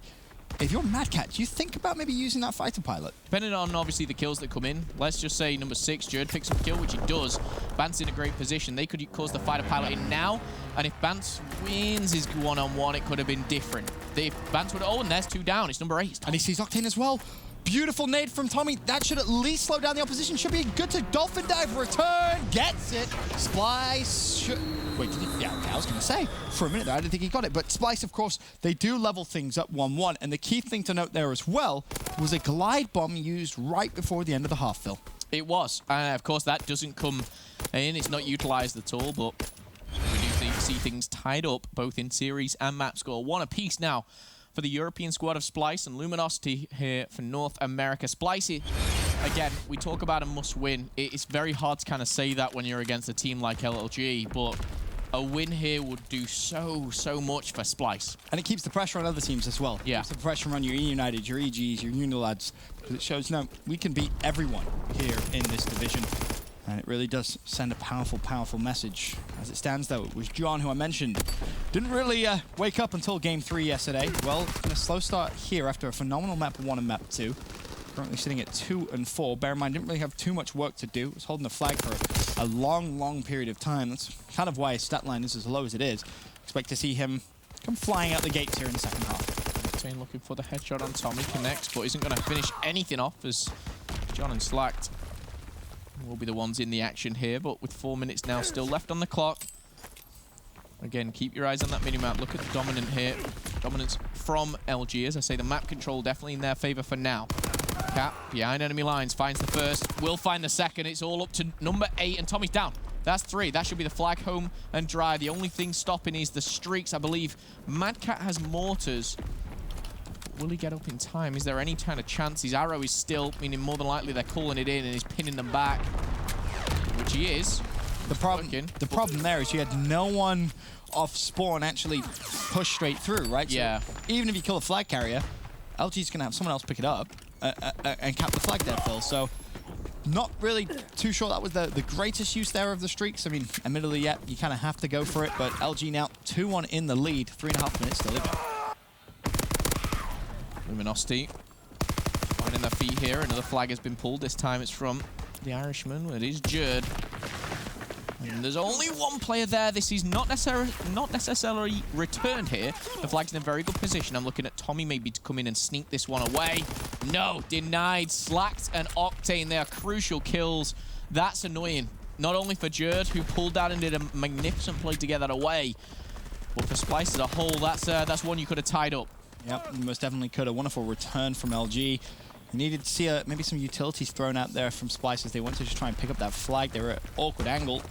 If you're Mad Cat, do you think about maybe using that fighter pilot? Depending on, obviously, the kills that come in. Let's just say number 6, Jerd, picks up a kill, which he does. Bance in a great position. They could cause the fighter pilot in now. And if Bance wins his one-on-one, it could have been different. If Bance would... Oh, and there's 2 down. It's number 8. And he sees Octane as well. Beautiful nade from Tommy. That should at least slow down the opposition. Should be good to Dolphin Dive. Return. Gets it. Splyce should... Wait, did he? Yeah, okay, I was going to say. For a minute there, I didn't think he got it. But Splyce, of course, they do level things up 1-1. And the key thing to note there as well was a glide bomb used right before the end of the half, Phil. It was. And, of course, that doesn't come in. It's not utilized at all. But we do see things tied up, both in series and map score. 1 apiece now for the European squad of Splyce and Luminosity here for North America. Splyce, again, we talk about a must-win. It's very hard to kind of say that when you're against a team like LLG, but a win here would do so much for Splyce. And it keeps the pressure on other teams as well. Yeah. It keeps the pressure on your E-United, your EGs, your Unilads, because it shows, no, we can beat everyone here in this division. And it really does send a powerful, powerful message. As it stands, though, it was John, who I mentioned, didn't really wake up until Game 3 yesterday. Well, in a slow start here after a phenomenal Map 1 and Map 2. Currently sitting at 2 and 4. Bear in mind, didn't really have too much work to do. Was holding the flag for a long period of time. That's kind of why his stat line is as low as it is. Expect to see him come flying out the gates here in the second half. Octane looking for the headshot on Tommy. Connects, but isn't going to finish anything off as John and Slacked will be the ones in the action here, but with 4 minutes now still left on the clock. Again, keep your eyes on that minimap. Look at the dominant here. Dominance from LG. As I say, the map control definitely in their favor for now. Cap behind enemy lines, finds the first, will find the second. It's all up to number 8, and Tommy's down. That's 3. That should be the flag home and dry. The only thing stopping is the streaks. I believe Mad Cat has mortars. Will he get up in time? Is there any kind of chance? His arrow is still, meaning more than likely they're calling it in and he's pinning them back, which he is. The problem there is you had no one off spawn actually push straight through, right? Yeah. So even if you kill a flag carrier, LG's going to have someone else pick it up and cap the flag there, Phil. So not really too sure that was the greatest use there of the streaks. I mean, admittedly, yeah, you kind of have to go for it, but LG now 2-1 in the lead, 3.5 minutes to live. Luminosity finding their feet here. Another flag has been pulled. This time it's from the Irishman. It is Jerd. And there's only one player there. This is not necessarily returned here. The flag's in a very good position. I'm looking at Tommy maybe to come in and sneak this one away. No, denied. Slacked and Octane. They are crucial kills. That's annoying. Not only for Jerd, who pulled down and did a magnificent play to get that away, but for Splyce as a whole, that's one you could have tied up. Yep, most definitely could. A wonderful return from LG. You needed to see maybe some utilities thrown out there from Splyce as they wanted to just try and pick up that flag. They were at an awkward angle.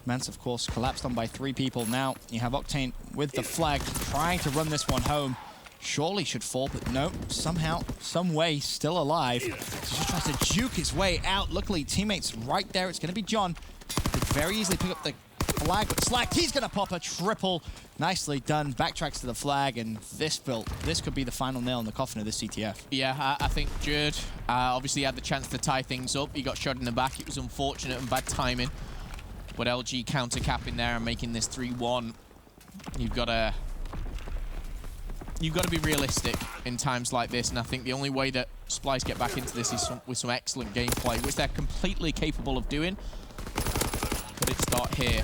Mance, of course, collapsed on by 3 people. Now you have Octane with the flag trying to run this one home. surely should fall, but no, somehow, some way, still alive. So just tries to juke his way out. Luckily, teammates right there. It's going to be John. Could very easily pick up the flag, but Slack, he's going to pop a triple. Nicely done. Backtracks to the flag, and this could be the final nail in the coffin of this CTF. Yeah, I think Jerd obviously had the chance to tie things up. He got shot in the back. It was unfortunate and bad timing. But LG counter-capping there and making this 3-1. You've got to be realistic in times like this, and I think the only way that Splyce get back into this is with some excellent gameplay, which they're completely capable of doing. Could it start here?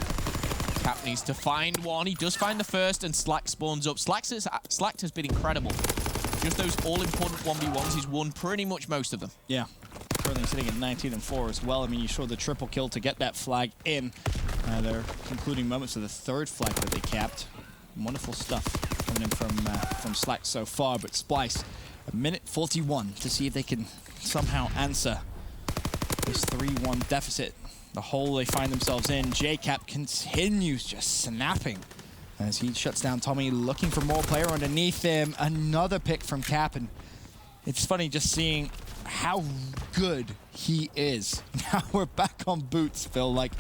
Cap needs to find one. He does find the first, and Slack spawns up. Slack has been incredible. Just those all-important 1v1s, he's won pretty much most of them. Yeah. Currently sitting at 19-4 as well. I mean, you saw the triple kill to get that flag in. Their concluding moments of the third flag that they capped. Wonderful stuff coming in from Slack so far, but Splyce, a minute 41 to see if they can somehow answer this 3-1 deficit. The hole they find themselves in. JCap continues just snapping as he shuts down Tommy, looking for more player underneath him. Another pick from Cap, and it's funny just seeing how good he is. Now we're back on boots, Phil. Like,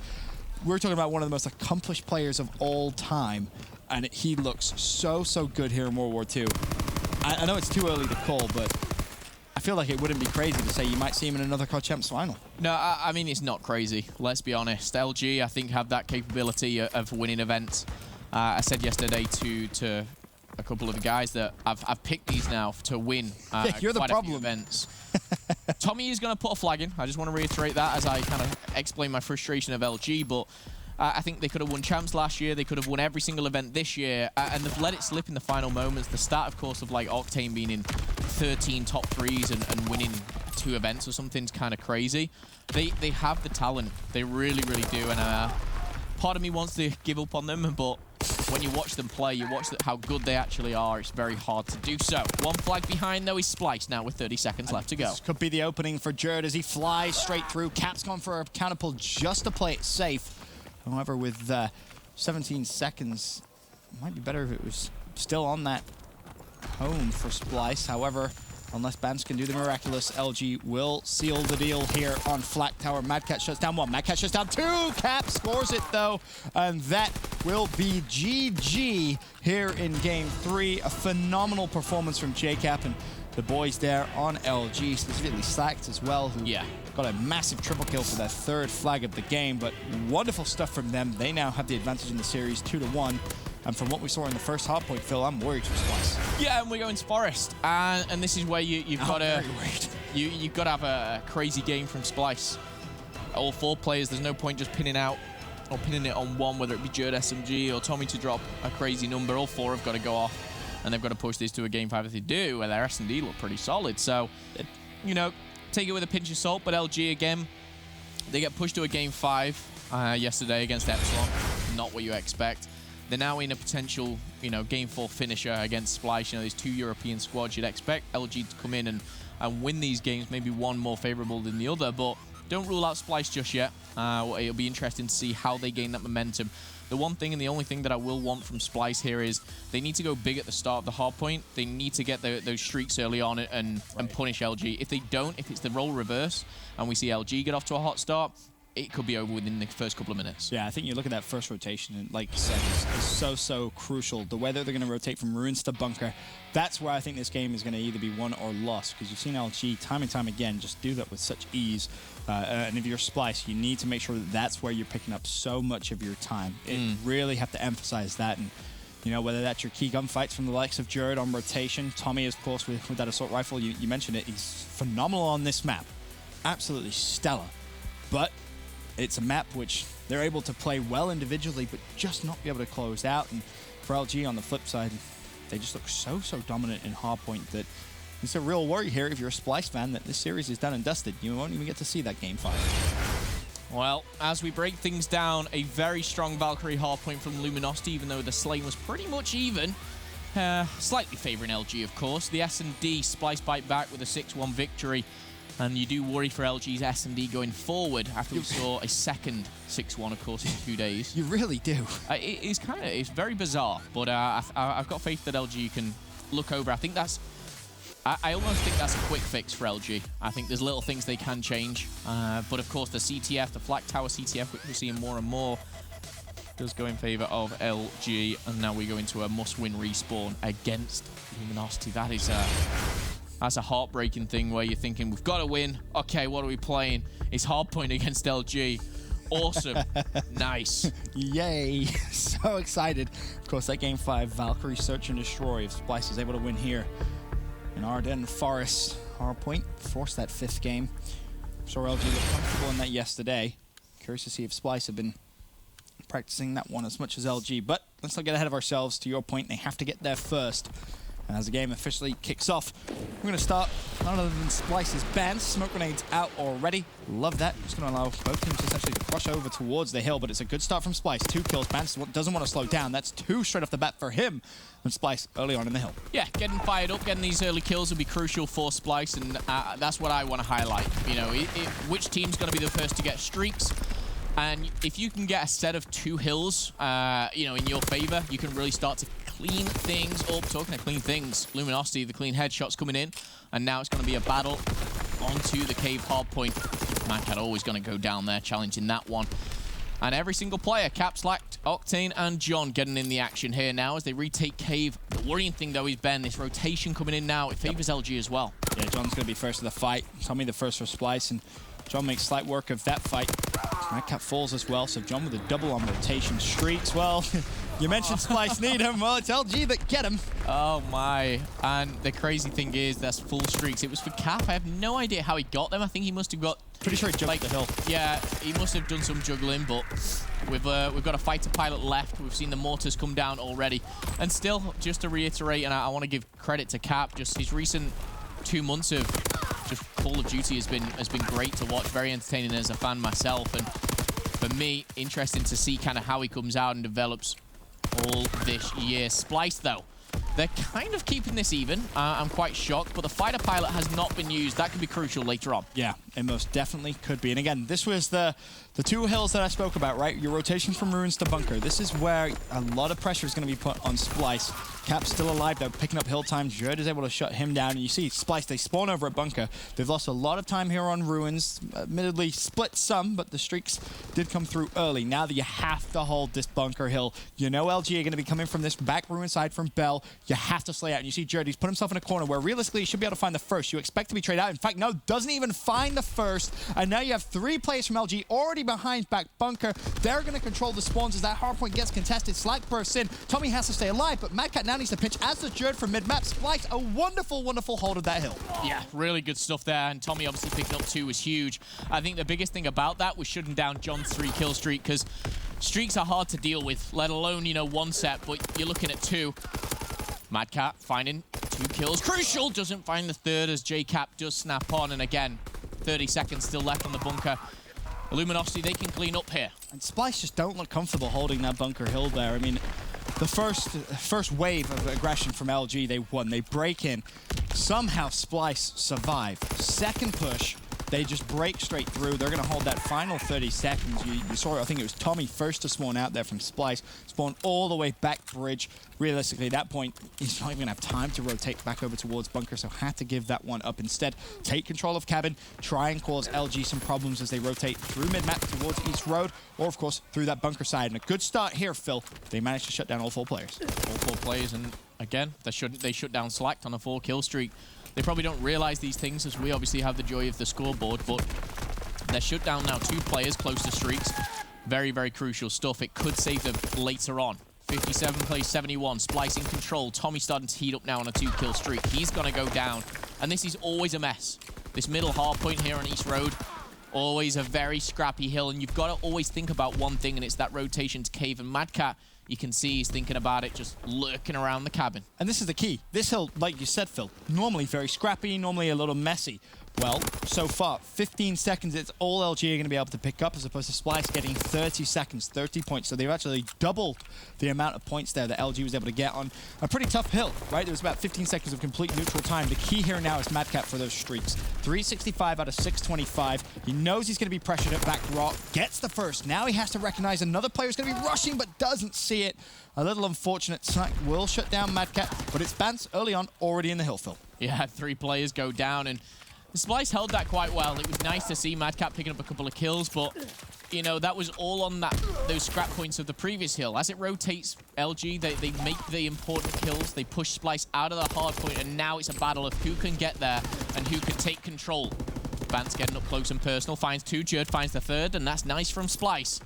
we're talking about one of the most accomplished players of all time, and he looks so good here in World War II. I know it's too early to call, but I feel like it wouldn't be crazy to say you might see him in another COD Champs final. No, I mean, it's not crazy. Let's be honest. LG, I think, have that capability of winning events. I said yesterday to a couple of the guys that I've picked these now to win you're the quite problem. a few events. Tommy is going to put a flag in. I just want to reiterate that as I kind of explain my frustration of LG, but I think they could have won champs last year. They could have won every single event this year, and they've let it slip in the final moments. The start, of course, of like Octane being in 13 top 3s and winning 2 events or something's kind of crazy. They have the talent. They really do, and part of me wants to give up on them, but when you watch them play, you watch how good they actually are. It's very hard to do so. One flag behind, though, is Splyce now with 30 seconds left to go. This could be the opening for Jerd as he flies straight through. Cap's gone for a counterpull just to play it safe. However, with 17 seconds, it might be better if it was still on that home for Splyce. However, unless Bans can do the miraculous, LG will seal the deal here on Flak Tower. Mad Cat shuts down 1, Mad Cat shuts down 2. Cap scores it, though, and that will be GG here in Game 3. A phenomenal performance from JCap and the boys there on LG, specifically Slacked as well, who got a massive triple kill for their 3rd flag of the game, but wonderful stuff from them. They now have the advantage in the series 2-1. And from what we saw in the first hard point, Phil, I'm worried for Splyce. Yeah, and we're going to Forest, and this is where you've got to you've got to have a crazy game from Splyce. All 4 players, there's no point just pinning out or pinning it on one, whether it be Jerd, SMG, or Tommy to drop a crazy number. All 4 have got to go off, and they've got to push this to a game 5 if they do, where their S&D look pretty solid. So, you know, take it with a pinch of salt, but LG, again, they get pushed to a game 5 yesterday against Epsilon. Not what you expect. They're now in a potential, you know, game 4 finisher against Splyce. You know, these 2 European squads. You'd expect LG to come in and win these games, maybe one more favorable than the other, but don't rule out Splyce just yet. It'll be interesting to see how they gain that momentum. The one thing and the only thing that I will want from Splyce here is they need to go big at the start of the hard point. They need to get those streaks early on and punish LG. If they don't, if it's the role reverse and we see LG get off to a hot start, it could be over within the first couple of minutes. Yeah, I think you look at that first rotation, and like you said, is so crucial. The way that they're going to rotate from ruins to bunker, that's where I think this game is going to either be won or lost, because you've seen LG time and time again just do that with such ease. And if you're Splyce, you need to make sure that that's where you're picking up so much of your time. It really have to emphasize that. And you know, whether that's your key gunfights from the likes of Jerd on rotation, Tommy, of course, with that assault rifle, you mentioned it, he's phenomenal on this map. Absolutely stellar. But it's a map which they're able to play well individually, but just not be able to close out. And for LG on the flip side, they just look so dominant in hardpoint that it's a real worry here if you're a Splyce fan that this series is done and dusted. You won't even get to see that game 5. Well, as we break things down, a very strong Valkyrie hardpoint from Luminosity, even though the Slane was pretty much even. Slightly favoring LG, of course. The S&D, Splyce bite back with a 6-1 victory. And you do worry for LG's S&D going forward after we saw a second 6-1, of course, in 2 days. You really do. It's very bizarre, but I've got faith that LG can look over. I think that's... I almost think that's a quick fix for LG. I think there's little things they can change. But of course, the CTF, the Flak Tower CTF, which we're seeing more and more, does go in favor of LG. And now we go into a must-win respawn against Luminosity. That is that's a heartbreaking thing where you're thinking, we've got to win. Okay, what are we playing? It's hardpoint against LG. Awesome. Nice. Yay. So excited. Of course, that Game 5, Valkyrie Search and Destroy. If Splyce is able to win here in Ardennes Forest, hardpoint, force that 5th game. Saw LG look comfortable in that yesterday. Curious to see if Splyce have been practicing that one as much as LG. But let's not get ahead of ourselves. To your point, they have to get there first. And as the game officially kicks off, we're going to start none other than Splyce's bans. Smoke grenades out already. Love that. Just going to allow both teams essentially to crush over towards the hill, but it's a good start from Splyce. 2 kills. Bans doesn't want to slow down. That's 2 straight off the bat for him. And Splyce early on in the hill. Yeah, getting fired up, getting these early kills will be crucial for Splyce, and that's what I want to highlight. You know, which team's going to be the first to get streaks? And if you can get a set of 2 hills, you know, in your favor, you can really start to clean things up. Talking of clean things, Luminosity, the clean headshots coming in, and now it's going to be a battle onto the cave hardpoint. Madcat always going to go down there, challenging that one. And every single player, Cap, Slacked, Octane, and John getting in the action here now as they retake cave. The worrying thing, though, is Ben, this rotation coming in now, it favors LG as well. Yeah, John's going to be first of the fight. Tommy the first for Splyce, and John makes slight work of that fight. Madcat falls as well, so John with a double on rotation. Streaks, well, you mentioned Splyce need him. Well, it's LG that get him. Oh my. And the crazy thing is, that's full streaks. It was for Cap. I have no idea how he got them. I think he must have got... Pretty sure he jumped the hill. Yeah, he must have done some juggling, but we've got a fighter pilot left. We've seen the mortars come down already. And still, just to reiterate, and I want to give credit to Cap, just his recent 2 months of just Call of Duty has been great to watch, very entertaining as a fan myself, and for me, interesting to see kind of how he comes out and develops all this year. Splyce, though, they're kind of keeping this even. I'm quite shocked, but the fighter pilot has not been used. That could be crucial later on. Yeah, it most definitely could be. And again, this was the 2 hills that I spoke about, right? Your rotation from ruins to bunker. This is where a lot of pressure is going to be put on Splyce. Cap's still alive, though, picking up hill time. Jerd is able to shut him down. And you see Splyce, they spawn over at bunker. They've lost a lot of time here on ruins. Admittedly, split some, but the streaks did come through early. Now that you have to hold this bunker hill, you know LG are going to be coming from this back ruin side from Bell. You have to slay out. And you see Jerd, he's put himself in a corner where realistically he should be able to find the first. You expect to be traded out. In fact, no, doesn't even find the first. And now you have 3 players from LG already behind back bunker. They're going to control the spawns as that hardpoint gets contested. Slack bursts in. Tommy has to stay alive, but Madcat now needs to pinch, as does Jerd from mid-map. Splyce, a wonderful, wonderful hold of that hill. Yeah, really good stuff there, and Tommy obviously picking up 2 was huge. I think the biggest thing about that was shutting down John's 3-kill streak, because streaks are hard to deal with, let alone, you know, 1 set, but you're looking at 2. Madcat finding 2 kills. Crucial! Doesn't find the 3rd as J-Cap does snap on, and again, 30 seconds still left on the bunker. Luminosity, they can clean up here. And Splyce just don't look comfortable holding that bunker hill there. I mean, the first wave of aggression from LG, they won. They break in. Somehow Splyce survive. Second push, they just break straight through. They're going to hold that final 30 seconds. You saw, I think it was Tommy first to spawn out there from Splyce. Spawn all the way back bridge. Realistically, at that point, he's not even going to have time to rotate back over towards bunker, so had to give that one up. Instead, take control of cabin, try and cause LG some problems as they rotate through mid-map towards East Road, or, of course, through that bunker side. And a good start here, Phil. They managed to shut down all 4 players. All 4 players, and again, they shut down Slacked on a 4-kill streak. They probably don't realize these things, as we obviously have the joy of the scoreboard, but they're shut down now 2 players close to streaks. Very, very crucial stuff. It could save them later on. 57 plays 71, Splyce in control. Tommy starting to heat up now on a 2-kill streak. He's gonna go down, and this is always a mess. This middle hard point here on East Road, always a very scrappy hill, and you've got to always think about one thing, and it's that rotation to cave. And Madcat, you can see he's thinking about it, just lurking around the cabin. And this is the key. This hill, like you said, Phil, normally very scrappy, normally a little messy. Well, so far, 15 seconds, it's all LG are going to be able to pick up, as opposed to Splyce getting 30 seconds, 30 points. So they've actually doubled the amount of points there that LG was able to get on a pretty tough hill, right? There was about 15 seconds of complete neutral time. The key here now is Madcat for those streaks. 365 out of 625. He knows he's going to be pressured at back rock, gets the first. Now he has to recognize another player is going to be rushing, but doesn't see it. A little unfortunate. Snack will shut down Madcat, but it's Bance early on, already in the hill, Phil. Yeah, 3 players go down, and Splyce held that quite well. It was nice to see Madcat picking up a couple of kills, but, you know, that was all on those scrap points of the previous hill. As it rotates LG, they make the important kills. They push Splyce out of the hard point, and now it's a battle of who can get there and who can take control. Bance getting up close and personal, finds 2, Jerd finds the 3rd, and that's nice from Splyce.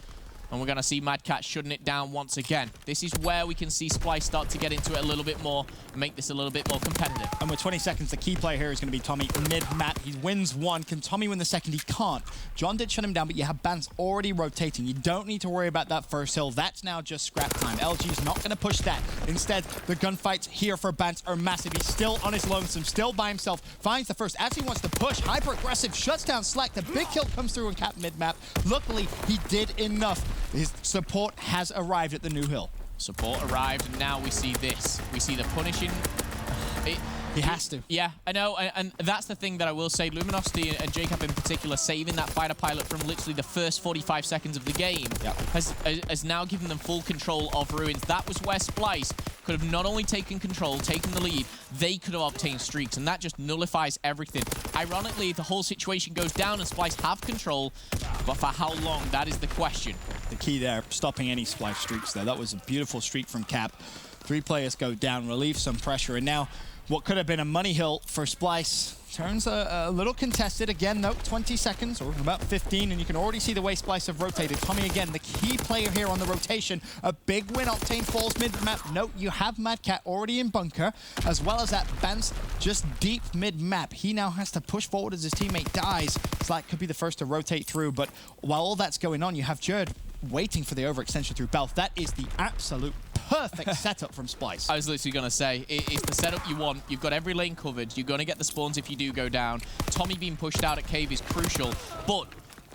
And we're going to see Madcat shutting it down once again. This is where we can see Splyce start to get into it a little bit more, make this a little bit more competitive. And with 20 seconds, the key player here is going to be Tommy mid-map. He wins 1. Can Tommy win the 2nd? He can't. John did shut him down, but you have Bance already rotating. You don't need to worry about that first hill. That's now just scrap time. LG's not going to push that. Instead, the gunfights here for Bance are massive. He's still on his lonesome, still by himself. Finds the first. Actually wants to push. Hyper-aggressive. Shuts down Slack. The big kill comes through and cap mid-map. Luckily, he did enough. His support has arrived at the new hill. Support arrived, and now we see this. We see the punishing. He has to. Yeah, I know, and that's the thing that I will say. Luminosity and Jacob in particular, saving that fighter pilot from literally the first 45 seconds of the game, has now given them full control of Ruins. That was where Splyce could have not only taken control, taken the lead, they could have obtained streaks, and that just nullifies everything. Ironically, the whole situation goes down and Splyce have control, but for how long, that is the question. The key there, stopping any Splyce streaks there. That was a beautiful streak from Cap. 3 players go down, relieve some pressure, and now what could have been a money hill for Splyce turns a little contested. Again, though, 20 seconds, or about 15, and you can already see the way Splyce have rotated. Tommy, again, the key player here on the rotation. A big win. Octane falls mid-map. Note, you have Madcat already in bunker, as well as that Bance just deep mid-map. He now has to push forward as his teammate dies. Slack could be the first to rotate through, but while all that's going on, you have Jerd waiting for the overextension through Belf. That is the absolute perfect setup from Splyce. I was literally going to say, it's the setup you want. You've got every lane covered. You're going to get the spawns if you do go down. Tommy being pushed out at cave is crucial, but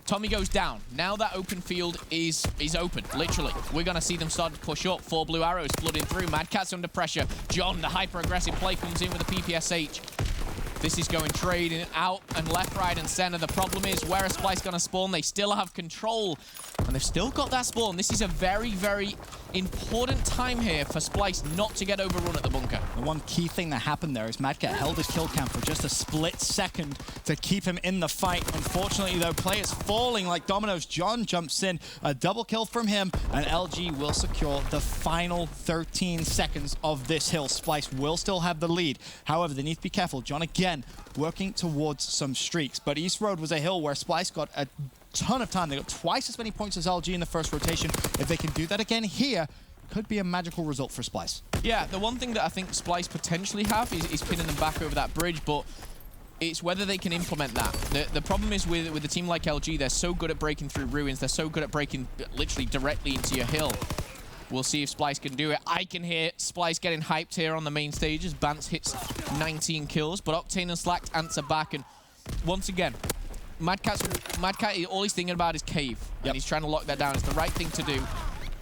Tommy goes down. Now that open field is open, literally. We're going to see them start to push up. 4 blue arrows flooding through. Madcat's under pressure. John, the hyper-aggressive play, comes in with a PPSH. This is going trading out and left, right, and center. The problem is, where is Splyce going to spawn? They still have control, and they've still got that spawn. This is a very, very important time here for Splyce not to get overrun at the bunker. The one key thing that happened there is Madcat held his kill cam for just a split second to keep him in the fight. Unfortunately, though, players falling like dominoes. John jumps in, a double kill from him, and LG will secure the final 13 seconds of this hill. Splyce will still have the lead. However, they need to be careful. John again working towards some streaks, but East Road was a hill where Splyce got a ton of time. They got twice as many points as LG in the first rotation. If they can do that again here, could be a magical result for Splyce. Yeah, the one thing that I think Splyce potentially have is pinning them back over that bridge, but it's whether they can implement that. The problem is with a team like LG, they're so good at breaking through ruins. They're so good at breaking literally directly into your hill. We'll see if Splyce can do it. I can hear Splyce getting hyped here on the main stage as Bance hits 19 kills, but Octane and Slack answer back, and once again, Madcat, all he's thinking about is cave, and he's trying to lock that down. It's the right thing to do.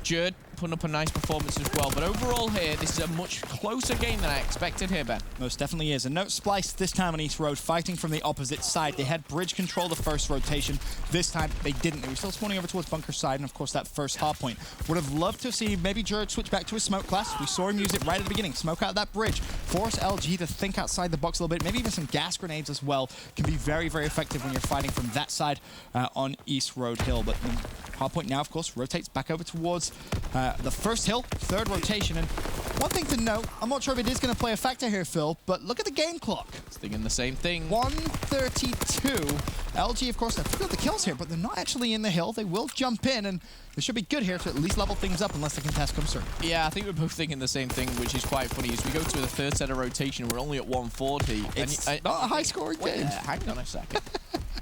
Jerd putting up a nice performance as well. But overall here, this is a much closer game than I expected here, Ben. Most definitely is. And note Splyce this time on East Road fighting from the opposite side. They had bridge control the first rotation. This time they didn't. They were still spawning over towards bunker side, and of course that first hard point. Would have loved to see maybe Jerd switch back to his smoke class. We saw him use it right at the beginning. Smoke out that bridge. Force LG to think outside the box a little bit. Maybe even some gas grenades as well. Can be very, very effective when you're fighting from that side on East Road Hill. But hard point now, of course, rotates back over towards the first hill. Third rotation, and one thing to note, I'm not sure if it is going to play a factor here, Phil, but look at the game clock. It's thinking the same thing. 132. LG, of course, they've got the kills here, but they're not actually in the hill. They will jump in, and they should be good here to at least level things up unless the contest comes through. Yeah, I think we're both thinking the same thing, which is quite funny. As we go to the third set of rotation, we're only at 140. It's not a high-scoring game. Yeah, hang on a second.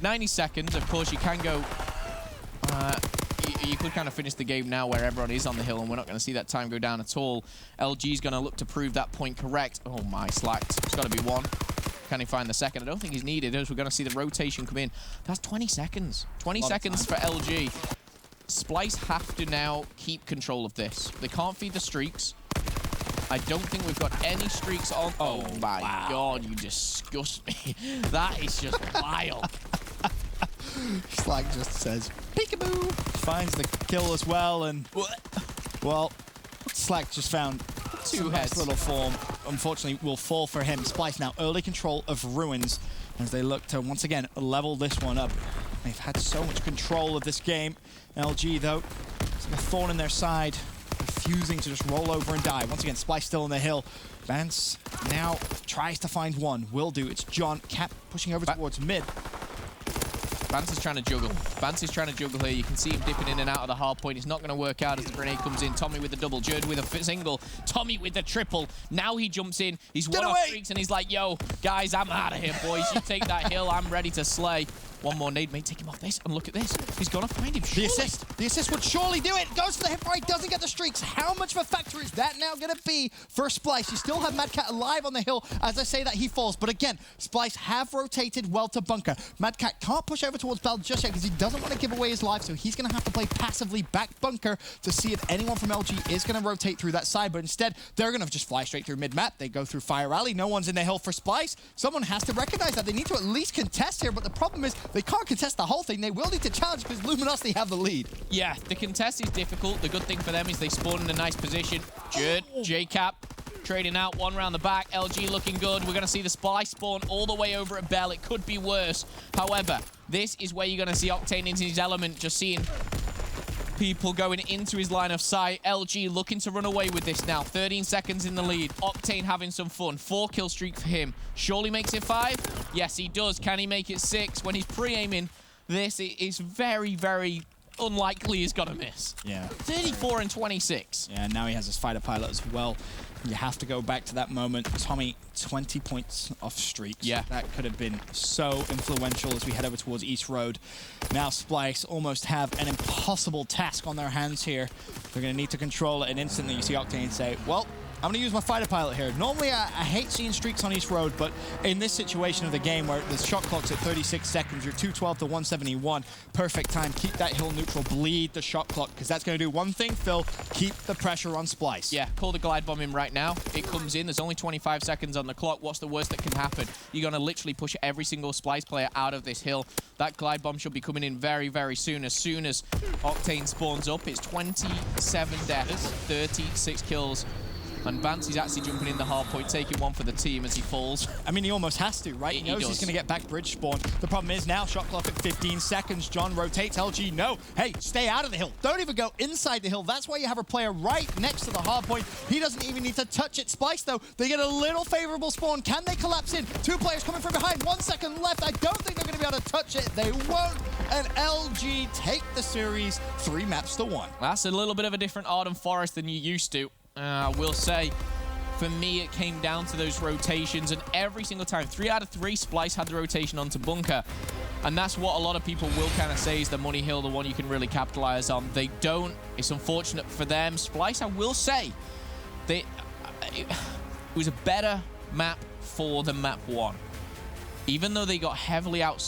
90 seconds, of course, you can go... you could kind of finish the game now where everyone is on the hill, and we're not going to see that time go down at all. LG's going to look to prove that point correct. Oh my, Slacked. It's got to be one. Can he find the second? I don't think he's needed, as we're going to see the rotation come in. That's 20 seconds. 20 seconds for LG. Splyce have to now keep control of this. They can't feed the streaks. I don't think we've got any streaks on. Oh my God, you disgust me. That is just wild. Slag just says, peekaboo. Finds the kill as well, and, well, Slag just found two nice heads. little form. Unfortunately, will fall for him. Splyce now early control of Ruins as they look to, once again, level this one up. They've had so much control of this game. LG, though, it's like a thorn in their side, refusing to just roll over and die. Once again, Splyce still on the hill. Vance now tries to find one. Will do. It's John. Cap pushing over towards mid. Vance is trying to juggle. Vance is trying to juggle here. You can see him dipping in and out of the hard point. It's not going to work out as the grenade comes in. Tommy with the double, Jerd with a single, Tommy with the triple. Now he jumps in. He's one off streaks and he's like, yo, guys, I'm out of here, boys. You take that hill. I'm ready to slay. One more nade may take him off this, and look at this. He's gonna find him, surely. The assist would surely do it. Goes for the hip right, doesn't get the streaks. How much of a factor is that now gonna be for Splyce? You still have Mad Cat alive on the hill. As I say that, he falls. But again, Splyce have rotated well to bunker. Mad Cat can't push over towards Bell just yet because he doesn't want to give away his life, so he's gonna have to play passively back bunker to see if anyone from LG is gonna rotate through that side. But instead, they're gonna just fly straight through mid-map. They go through Fire Alley. No one's in the hill for Splyce. Someone has to recognize that. They need to at least contest here, but the problem is they can't contest the whole thing. They will need to challenge because Luminosity have the lead. Yeah, the contest is difficult. The good thing for them is they spawn in a nice position. Jerd, JCap trading out one round the back. LG looking good. We're going to see the Splyce spawn all the way over at Bell. It could be worse. However, this is where you're going to see Octane in his element, just seeing people going into his line of sight. LG looking to run away with this now. 13 seconds in the lead. Octane having some fun. 4 kill streak for him. Surely makes it 5? Yes, he does. Can he make it 6? When he's pre-aiming, this is very, very unlikely he's going to miss. Yeah. 34 and 26. Yeah, now he has his fighter pilot as well. You have to go back to that moment. Tommy, 20 points off streaks. Yeah. That could have been so influential as we head over towards East Road. Now Splyce almost have an impossible task on their hands here. They're going to need to control it, and instantly you see Octane say, well, I'm going to use my fighter pilot here. Normally, I hate seeing streaks on East Road, but in this situation of the game where the shot clock's at 36 seconds, you're 212 to 171, perfect time. Keep that hill neutral, bleed the shot clock, because that's going to do one thing, Phil, keep the pressure on Splyce. Yeah, call the glide bomb in right now. It comes in. There's only 25 seconds on the clock. What's the worst that can happen? You're going to literally push every single Splyce player out of this hill. That glide bomb should be coming in very, very soon. As soon as Octane spawns up, it's 27 deaths, 36 kills. And Vance is actually jumping in the hard point, taking one for the team as he falls. I mean, he almost has to, right? He knows he's going to get back bridge spawn. The problem is now, shot clock at 15 seconds. John rotates. LG, no. Hey, stay out of the hill. Don't even go inside the hill. That's why you have a player right next to the hard point. He doesn't even need to touch it. Splyce, though, they get a little favorable spawn. Can they collapse in? 2 players coming from behind. 1 second left. I don't think they're going to be able to touch it. They won't. And LG take the series 3 maps to 1. That's a little bit of a different Arden Forest than you used to. I will say, for me, it came down to those rotations, and every single time, 3 out of 3, Splyce had the rotation onto bunker. And that's what a lot of people will kind of say is the money hill, the one you can really capitalize on. They don't. It's unfortunate for them. Splyce, I will say, it was a better map for the map 1. Even though they got heavily out